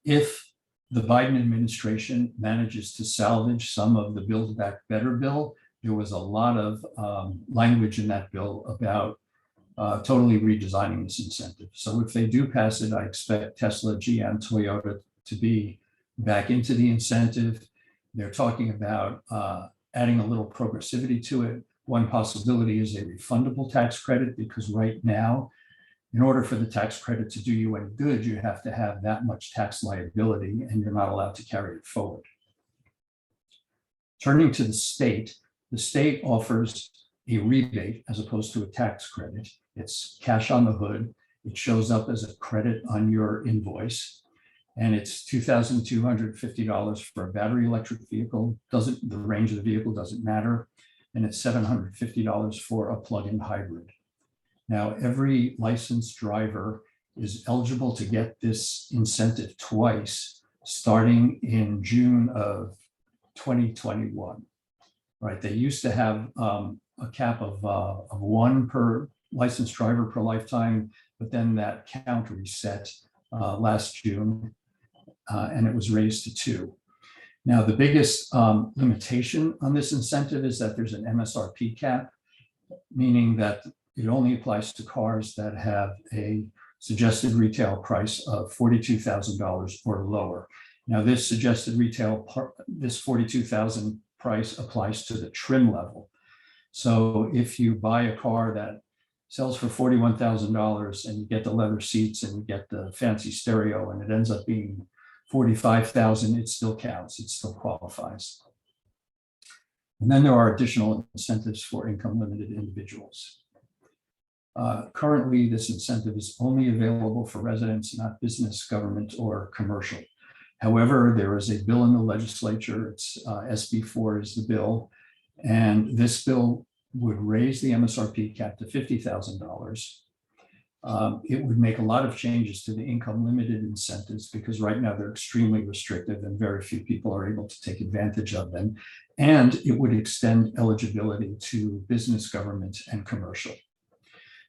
If the Biden administration manages to salvage some of the Build Back Better bill, there was a lot of language in that bill about totally redesigning this incentive. So if they do pass it, I expect Tesla, GM, Toyota to be back into the incentive. They're talking about adding a little progressivity to it. One possibility is a refundable tax credit, because right now, in order for the tax credit to do you any good, you have to have that much tax liability, and you're not allowed to carry it forward. Turning to the state offers a rebate as opposed to a tax credit. It's cash on the hood. It shows up as a credit on your invoice, and it's $2,250 for a battery electric vehicle. The range of the vehicle doesn't matter, and it's $750 for a plug-in hybrid. Now, every licensed driver is eligible to get this incentive twice, starting in June of 2021. Right? They used to have a cap of one per licensed driver per lifetime, but then that count reset last June, and it was raised to 2. Now, the biggest limitation on this incentive is that there's an MSRP cap, meaning that it only applies to cars that have a suggested retail price of $42,000 or lower. Now, this suggested retail, this $42,000 price applies to the trim level. So if you buy a car that sells for $41,000 and you get the leather seats and you get the fancy stereo and it ends up being $45,000, it still counts, it still qualifies. And then there are additional incentives for income limited individuals. Currently, this incentive is only available for residents, not business, government, or commercial. However, there is a bill in the legislature, it's SB4 is the bill, and this bill would raise the MSRP cap to $50,000. It would make a lot of changes to the income limited incentives, because right now they're extremely restrictive and very few people are able to take advantage of them. And it would extend eligibility to business, government, and commercial.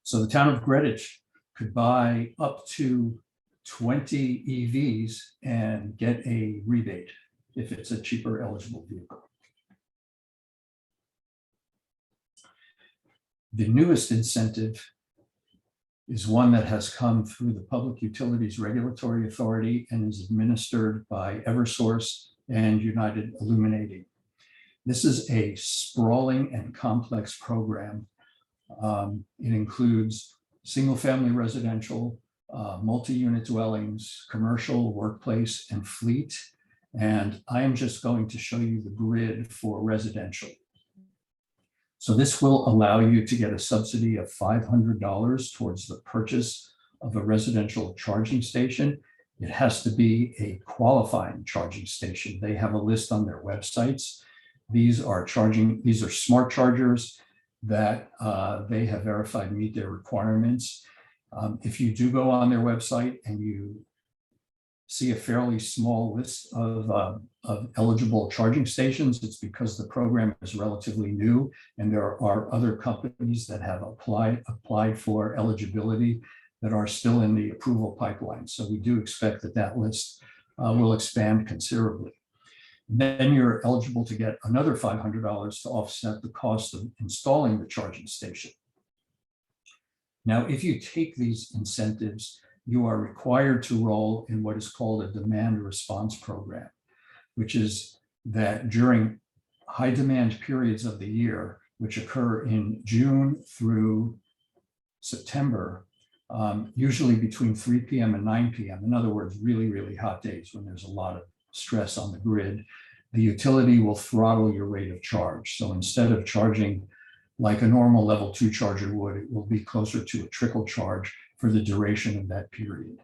So the town of Greenwich could buy up to 20 EVs and get a rebate if it's a cheaper eligible vehicle. The newest incentive is one that has come through the Public Utilities Regulatory Authority and is administered by Eversource and United Illuminating. This is a sprawling and complex program. It includes single-family residential, multi-unit dwellings, commercial, workplace, and fleet. And I am just going to show you the grid for residential. So this will allow you to get a subsidy of $500 towards the purchase of a residential charging station. It has to be a qualifying charging station. They have a list on their websites. These are smart chargers that they have verified meet their requirements. If you do go on their website and you see a fairly small list of eligible charging stations, it's because the program is relatively new and there are other companies that have applied for eligibility that are still in the approval pipeline. So we do expect that that list will expand considerably. Then you're eligible to get another $500 to offset the cost of installing the charging station. Now, if you take these incentives, you are required to roll in what is called a demand response program, which is that during high demand periods of the year, which occur in June through September, usually between 3 p.m. and 9 p.m., in other words, really, really hot days when there's a lot of stress on the grid, the utility will throttle your rate of charge. So instead of charging like a normal level 2 charger would, it will be closer to a trickle charge for the duration of that period.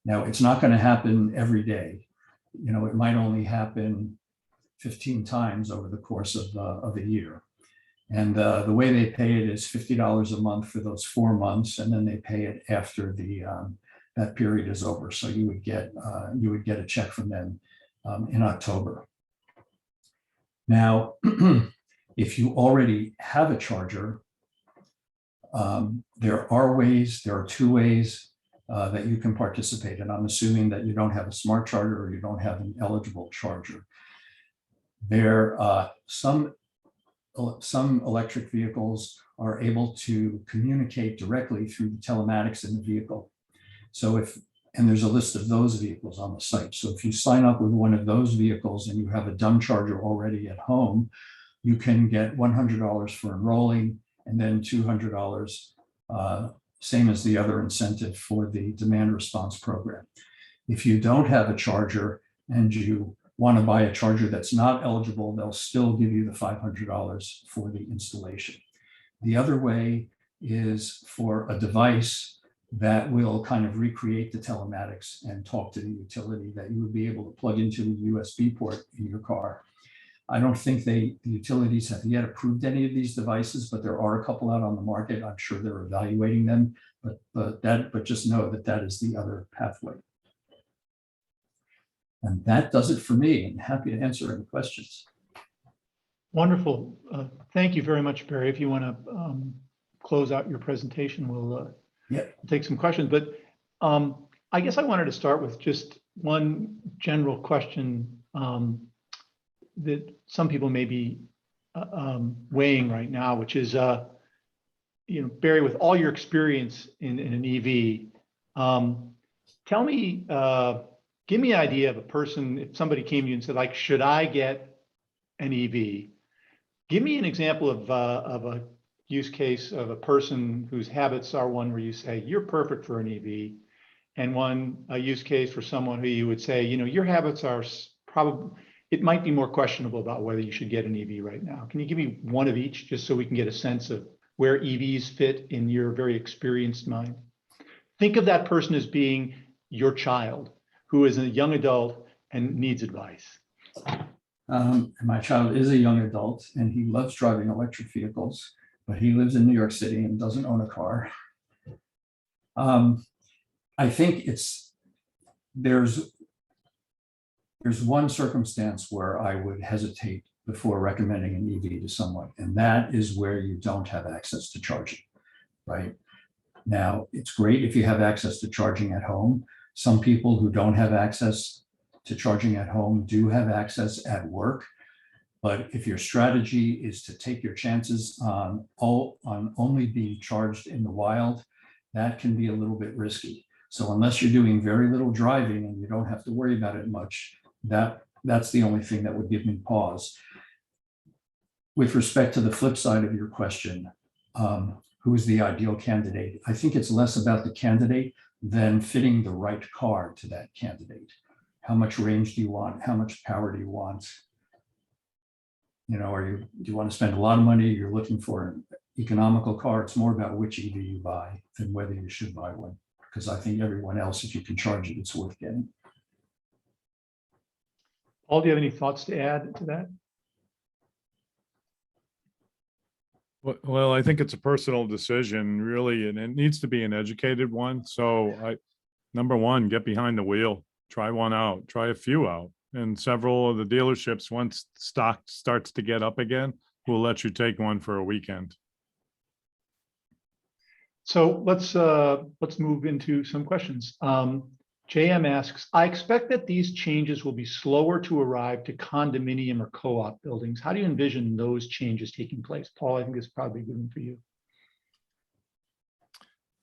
Now, it's not going to happen every day. You know, it might only happen 15 times over the course of a year. And the way they pay it is $50 a month for those 4 months, and then they pay it after that period is over. So you would get a check from them in October. Now, if you already have a charger, there are 2 ways that you can participate. And I'm assuming that you don't have a smart charger or you don't have an eligible charger. Some some electric vehicles are able to communicate directly through the telematics in the vehicle. So and there's a list of those vehicles on the site. So if you sign up with one of those vehicles and you have a dumb charger already at home, you can get $100 for enrolling and then $200, same as the other incentive for the demand response program. If you don't have a charger and you want to buy a charger that's not eligible, they'll still give you the $500 for the installation. The other way is for a device that will kind of recreate the telematics and talk to the utility that you would be able to plug into the USB port in your car. I don't think the utilities have yet approved any of these devices, but there are a couple out on the market. I'm sure they're evaluating them, but just know that that is the other pathway. And that does it for me. I'm happy to answer any questions. Wonderful. Thank you very much, Barry. If you want to close out your presentation, we'll take some questions. But I guess I wanted to start with just one general question that some people may be weighing right now, which is, Barry, with all your experience in an EV, tell me, give me an idea of a person, if somebody came to you and said, like, should I get an EV? Give me an example of a use case of a person whose habits are one where you say, you're perfect for an EV, and a use case for someone who you would say, your habits are probably, it might be more questionable about whether you should get an EV right now. Can you give me one of each, just so we can get a sense of where EVs fit in your very experienced mind? Think of that person as being your child, who is a young adult and needs advice. My child is a young adult and he loves driving electric vehicles, but he lives in New York City and doesn't own a car. I think there's one circumstance where I would hesitate before recommending an EV to someone, and that is where you don't have access to charging, right? Now, it's great if you have access to charging at home. Some people who don't have access to charging at home do have access at work. But if your strategy is to take your chances on only being charged in the wild, that can be a little bit risky. So unless you're doing very little driving and you don't have to worry about it much, that's the only thing that would give me pause. With respect to the flip side of your question, who is the ideal candidate? I think it's less about the candidate than fitting the right car to that candidate. How much range do you want? How much power do you want? Do you want to spend a lot of money? You're looking for an economical car. It's more about which EV you buy than whether you should buy one. Because I think everyone else, if you can charge it, it's worth getting. Paul, do you have any thoughts to add to that? Well, I think it's a personal decision, really, and it needs to be an educated one. So number one, get behind the wheel, try one out, try a few out. And several of the dealerships, once stock starts to get up again, will let you take one for a weekend. So let's move into some questions. JM asks, I expect that these changes will be slower to arrive to condominium or co-op buildings. How do you envision those changes taking place? Paul, I think this is probably a good one for you.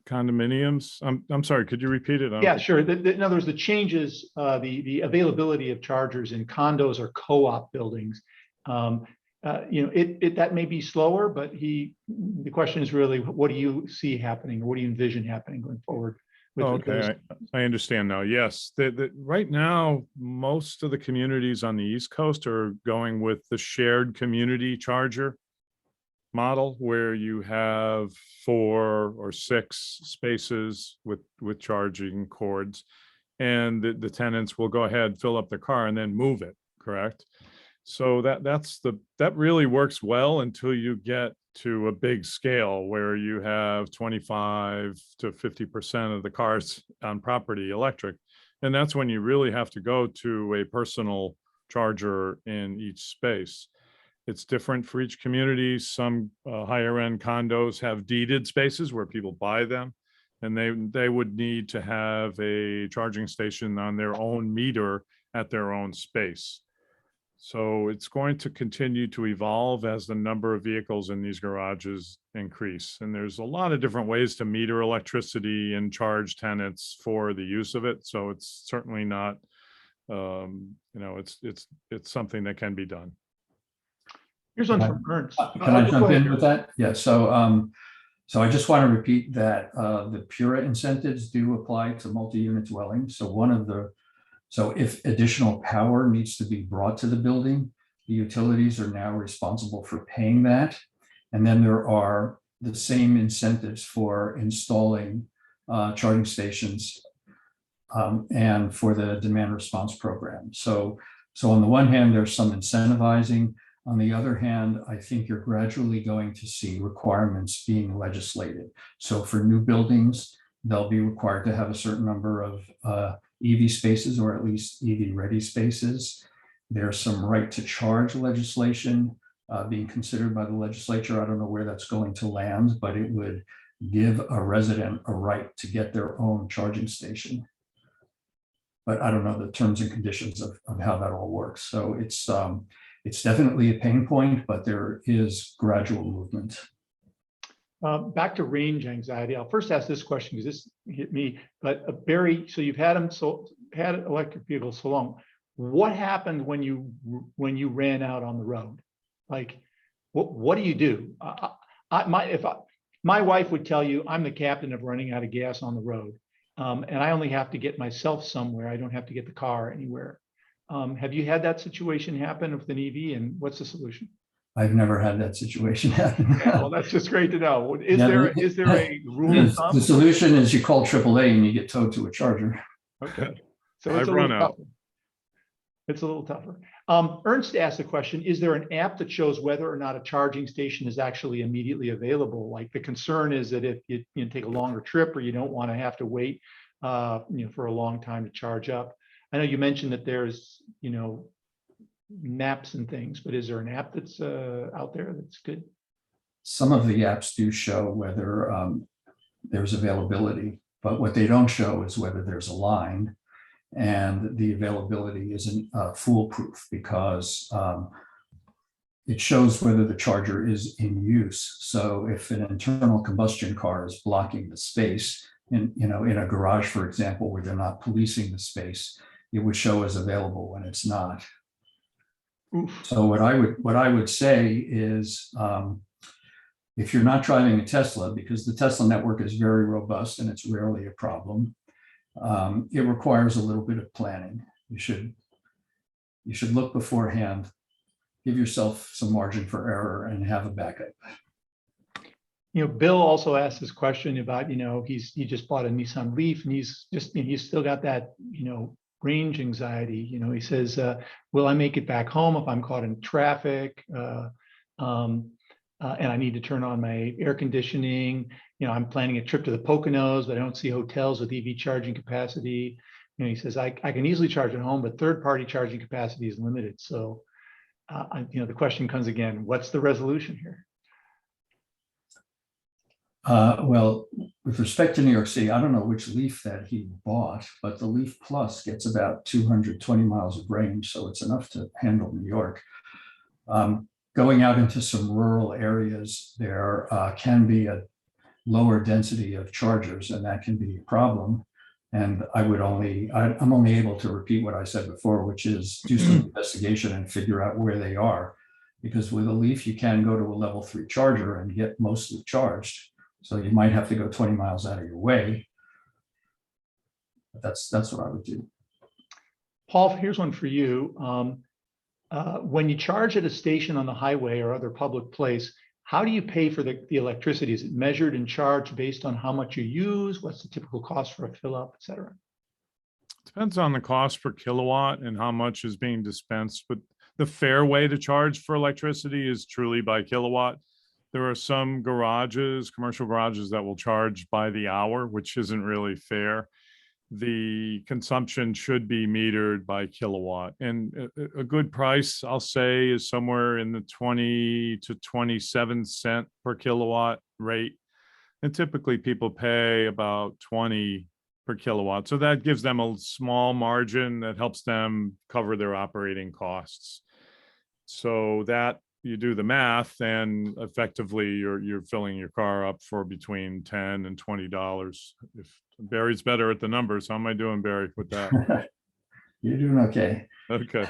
Condominiums? I'm sorry, could you repeat it? Yeah, sure. In other words, the changes, the availability of chargers in condos or co-op buildings, that may be slower, but the question is really, what do you see happening, or what do you envision happening going forward? Okay, I understand now. Yes, right now, most of the communities on the East Coast are going with the shared community charger model, where you have 4 or 6 spaces with charging cords, and the tenants will go ahead, fill up their car, and then move it. Correct. So that really works well until you get to a big scale where you have 25 to 50% of the cars on property electric. And that's when you really have to go to a personal charger in each space. It's different for each community. Some higher end condos have deeded spaces where people buy them, and they would need to have a charging station on their own meter at their own space. So it's going to continue to evolve as the number of vehicles in these garages increase. And there's a lot of different ways to meter electricity and charge tenants for the use of it. So it's certainly not, it's something that can be done. Here's one from Ernst. Can I Go jump ahead. in with that? Yeah, so I just want to repeat that the PURA incentives do apply to multi-unit dwellings. So if additional power needs to be brought to the building, the utilities are now responsible for paying that. And then there are the same incentives for installing charging stations and for the demand response program. So on the one hand, there's some incentivizing. On the other hand, I think you're gradually going to see requirements being legislated. So for new buildings, they'll be required to have a certain number of EV spaces, or at least EV ready spaces. There's some right to charge legislation being considered by the legislature. I don't know where that's going to land, but it would give a resident a right to get their own charging station. But I don't know the terms and conditions of how that all works. So it's definitely a pain point, but there is gradual movement. Back to range anxiety. I'll first ask this question because this hit me. But Barry, so you've had had electric vehicles so long. What happened when you ran out on the road? Like, what do you do? My wife would tell you I'm the captain of running out of gas on the road, and I only have to get myself somewhere. I don't have to get the car anywhere. Have you had that situation happen with an EV, and what's the solution? I've never had that situation happen. Well, that's just great to know. Is Yeah, there a rule of thumb? The solution is you call AAA and you get towed to a charger. Okay, so I've run out. It's a little tougher. Ernst asked the question, is there an app that shows whether or not a charging station is actually immediately available? Like, the concern is that if you take a longer trip or you don't want to have to wait for a long time to charge up. I know you mentioned that there's maps and things, but is there an app that's out there that's good? Some of the apps do show whether there's availability, but what they don't show is whether there's a line. And the availability isn't foolproof because it shows whether the charger is in use. So if an internal combustion car is blocking the space in a garage, for example, where they're not policing the space, it would show as available when it's not. Oof. So what I would say is if you're not driving a Tesla, because the Tesla network is very robust and it's rarely a problem, it requires a little bit of planning. You should look beforehand, give yourself some margin for error, and have a backup. Bill also asked this question about, he just bought a Nissan Leaf and he's still got that, range anxiety. He says, will I make it back home if I'm caught in traffic? And I need to turn on my air conditioning. I'm planning a trip to the Poconos, but I don't see hotels with EV charging capacity. He says, I can easily charge at home, but third-party charging capacity is limited. So, the question comes again, what's the resolution here? Well, with respect to New York City, I don't know which Leaf that he bought, but the Leaf Plus gets about 220 miles of range, so it's enough to handle New York. Going out into some rural areas, there can be a lower density of chargers, and that can be a problem. And I'm only able to repeat what I said before, which is do some investigation and figure out where they are. Because with a Leaf, you can go to a level 3 charger and get mostly charged. So you might have to go 20 miles out of your way. But that's what I would do. Paul, here's one for you. When you charge at a station on the highway or other public place, how do you pay for the electricity? Is it measured and charged based on how much you use? What's the typical cost for a fill up, et cetera? Depends on the cost per kilowatt and how much is being dispensed, but the fair way to charge for electricity is truly by kilowatt. There are some garages, commercial garages, that will charge by the hour, which isn't really fair. The consumption should be metered by kilowatt, and a good price, I'll say, is somewhere in the 20 to 27 cent per kilowatt rate. And typically people pay about 20 per kilowatt. So that gives them a small margin that helps them cover their operating costs. So that you do the math, and effectively you're filling your car up for between $10 and $20. If Barry's better at the numbers, how am I doing, Barry, with that? You're doing okay. Okay.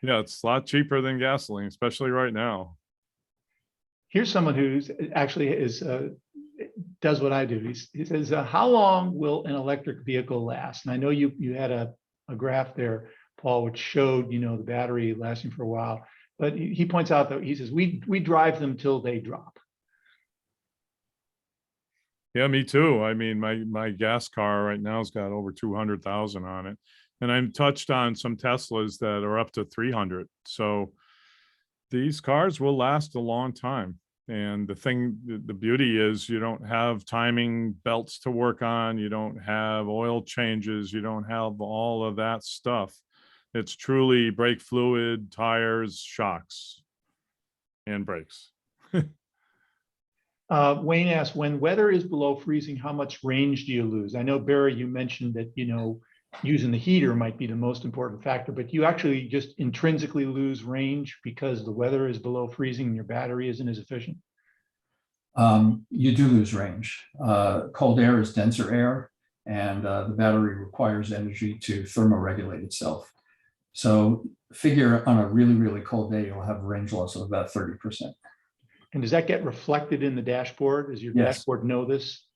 Yeah, it's a lot cheaper than gasoline, especially right now. Here's someone who's actually does what I do. He says, how long will an electric vehicle last? And I know you had a graph there, Paul, which showed, the battery lasting for a while. But he points out that he says, we drive them till they drop. Yeah, me too. I mean, my gas car right now has got over 200,000 on it. And I'm touched on some Teslas that are up to 300. So these cars will last a long time. And the beauty is you don't have timing belts to work on. You don't have oil changes. You don't have all of that stuff. It's truly brake fluid, tires, shocks, and brakes. Wayne asks, when weather is below freezing, how much range do you lose? I know, Barry, you mentioned that, using the heater might be the most important factor, but you actually just intrinsically lose range because the weather is below freezing and your battery isn't as efficient? You do lose range. Cold air is denser air, and the battery requires energy to thermoregulate itself. So figure on a really, really cold day, you'll have a range loss of about 30%. And does that get reflected in the dashboard? Does your Yes. dashboard know this?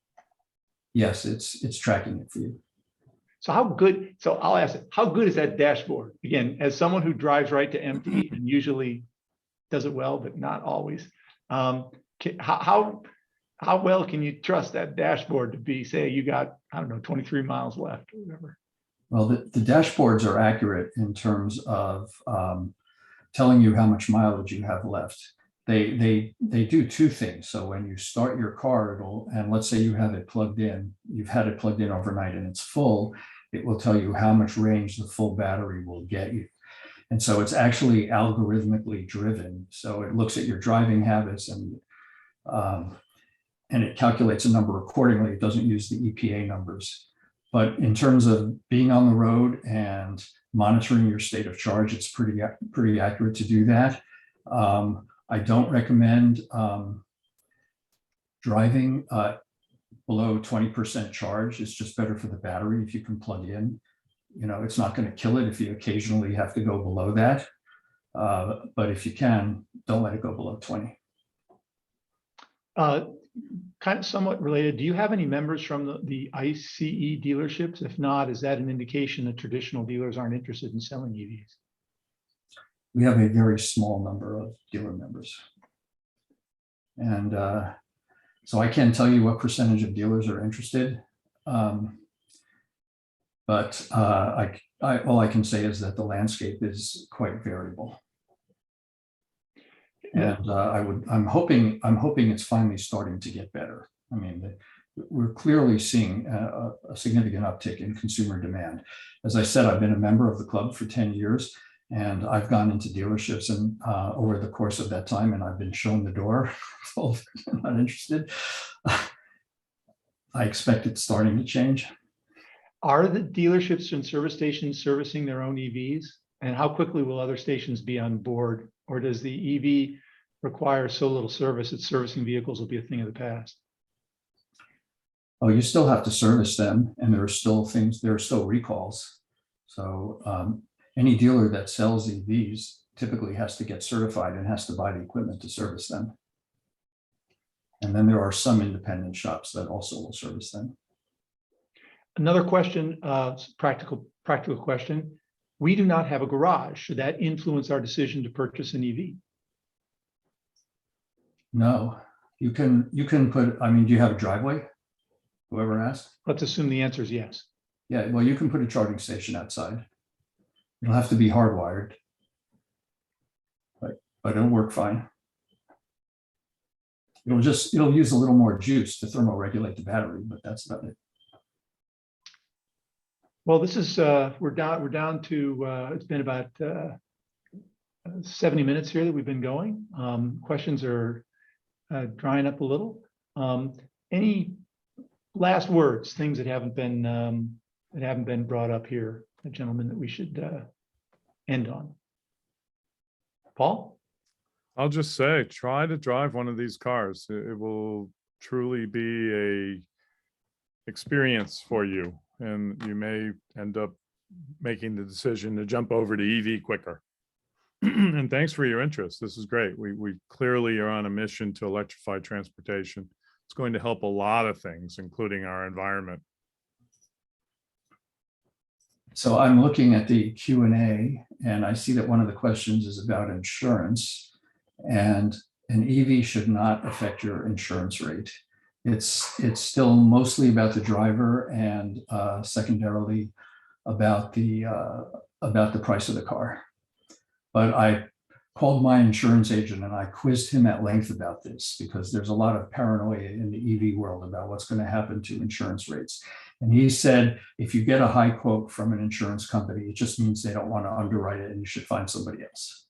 Yes, it's tracking it for you. So I'll ask it, how good is that dashboard? Again, as someone who drives right to empty and usually does it well, but not always. How well can you trust that dashboard to be, say you got, 23 miles left or whatever? Well, the dashboards are accurate in terms of telling you how much mileage you have left. They do two things. So when you start your car, and let's say you have it plugged in, you've had it plugged in overnight and it's full, it will tell you how much range the full battery will get you. And so it's actually algorithmically driven. So it looks at your driving habits and it calculates a number accordingly. It doesn't use the EPA numbers. But in terms of being on the road and monitoring your state of charge, it's pretty accurate to do that. I don't recommend driving below 20% charge. It's just better for the battery if you can plug in. It's not going to kill it if you occasionally have to go below that. But if you can, don't let it go below 20. Kind of somewhat related, do you have any members from the ICE dealerships? If not, is that an indication that traditional dealers aren't interested in selling EVs? We have a very small number of dealer members. And so I can't tell you what percentage of dealers are interested. But all I can say is that the landscape is quite variable. And I'm hoping it's finally starting to get better. I mean, we're clearly seeing a significant uptick in consumer demand. As I said, I've been a member of the club for 10 years, and I've gone into dealerships and over the course of that time, and I've been shown the door, told I'm not interested. I expect it's starting to change. Are the dealerships and service stations servicing their own EVs? And how quickly will other stations be on board? Or does the EV require so little service that servicing vehicles will be a thing of the past? Oh, you still have to service them, and there are still recalls. So any dealer that sells EVs typically has to get certified and has to buy the equipment to service them. And then there are some independent shops that also will service them. Another question, practical question. We do not have a garage. Should that influence our decision to purchase an EV? No, you can put, do you have a driveway? Whoever asked? Let's assume the answer is yes. Yeah, well, you can put a charging station outside. It'll have to be hardwired, but it'll work fine. It'll use a little more juice to thermoregulate the battery, but that's about it. Well, this is we're down to it's been about 70 minutes here that we've been going. Questions are drying up a little. Any last words, things that haven't been brought up here, gentlemen, that we should end on? Paul? I'll just say, try to drive one of these cars. It will truly be a experience for you, and you may end up making the decision to jump over to EV quicker. And thanks for your interest. This is great. We clearly are on a mission to electrify transportation. It's going to help a lot of things, including our environment. So I'm looking at the Q&A, and I see that one of the questions is about insurance. And an EV should not affect your insurance rate. It's still mostly about the driver and secondarily about the price of the car. But I called my insurance agent and I quizzed him at length about this, because there's a lot of paranoia in the EV world about what's going to happen to insurance rates. And he said, if you get a high quote from an insurance company, it just means they don't want to underwrite it and you should find somebody else.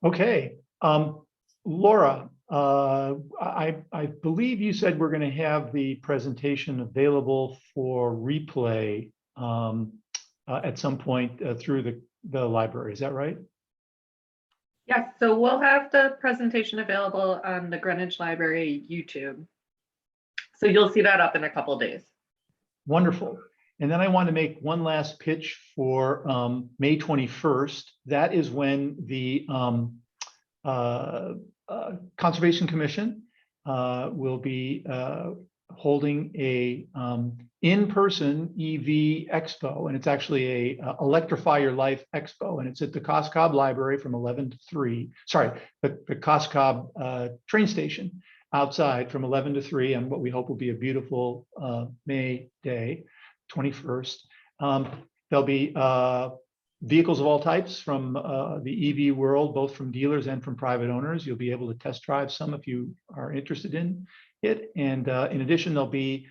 Okay. Laura, I believe you said we're going to have the presentation available for replay at some point through the library. Is that right? Yes, so we'll have the presentation available on the Greenwich Library YouTube. So you'll see that up in a couple of days. Wonderful. And then I want to make one last pitch for May 21st. That is when the Conservation Commission will be holding a in-person EV Expo, and it's actually a Electrify Your Life Expo, and it's at the Cos Cob Library from 11 to 3. Sorry, the Cos Cob train station outside from 11 to 3 on what we hope will be a beautiful May day, 21st. There'll be vehicles of all types from the EV world, both from dealers and from private owners. You'll be able to test drive some if you are interested in it. And in addition, there'll be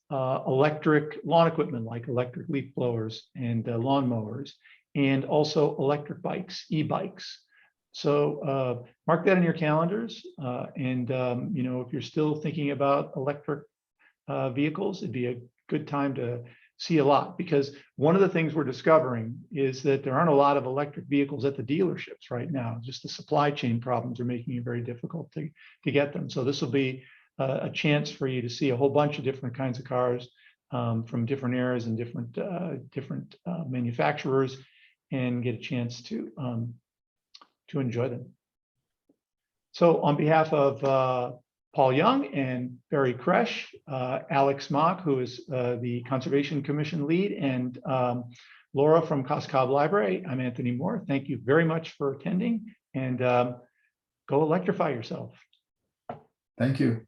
electric lawn equipment like electric leaf blowers and lawn mowers, and also electric bikes, e-bikes. So mark that in your calendars. And you know, if you're still thinking about electric vehicles, it'd be a good time to see a lot, because one of the things we're discovering is that there aren't a lot of electric vehicles at the dealerships right now. Just the supply chain problems are making it very difficult to get them. So this will be a chance for you to see a whole bunch of different kinds of cars from different eras and different manufacturers, and get a chance to enjoy them. So on behalf of Paul Young and Barry Kresch, Alex Mock, who is the Conservation Commission lead, and Laura from Cos Cob Library, I'm Anthony Moore. Thank you very much for attending, and go electrify yourself. Thank you.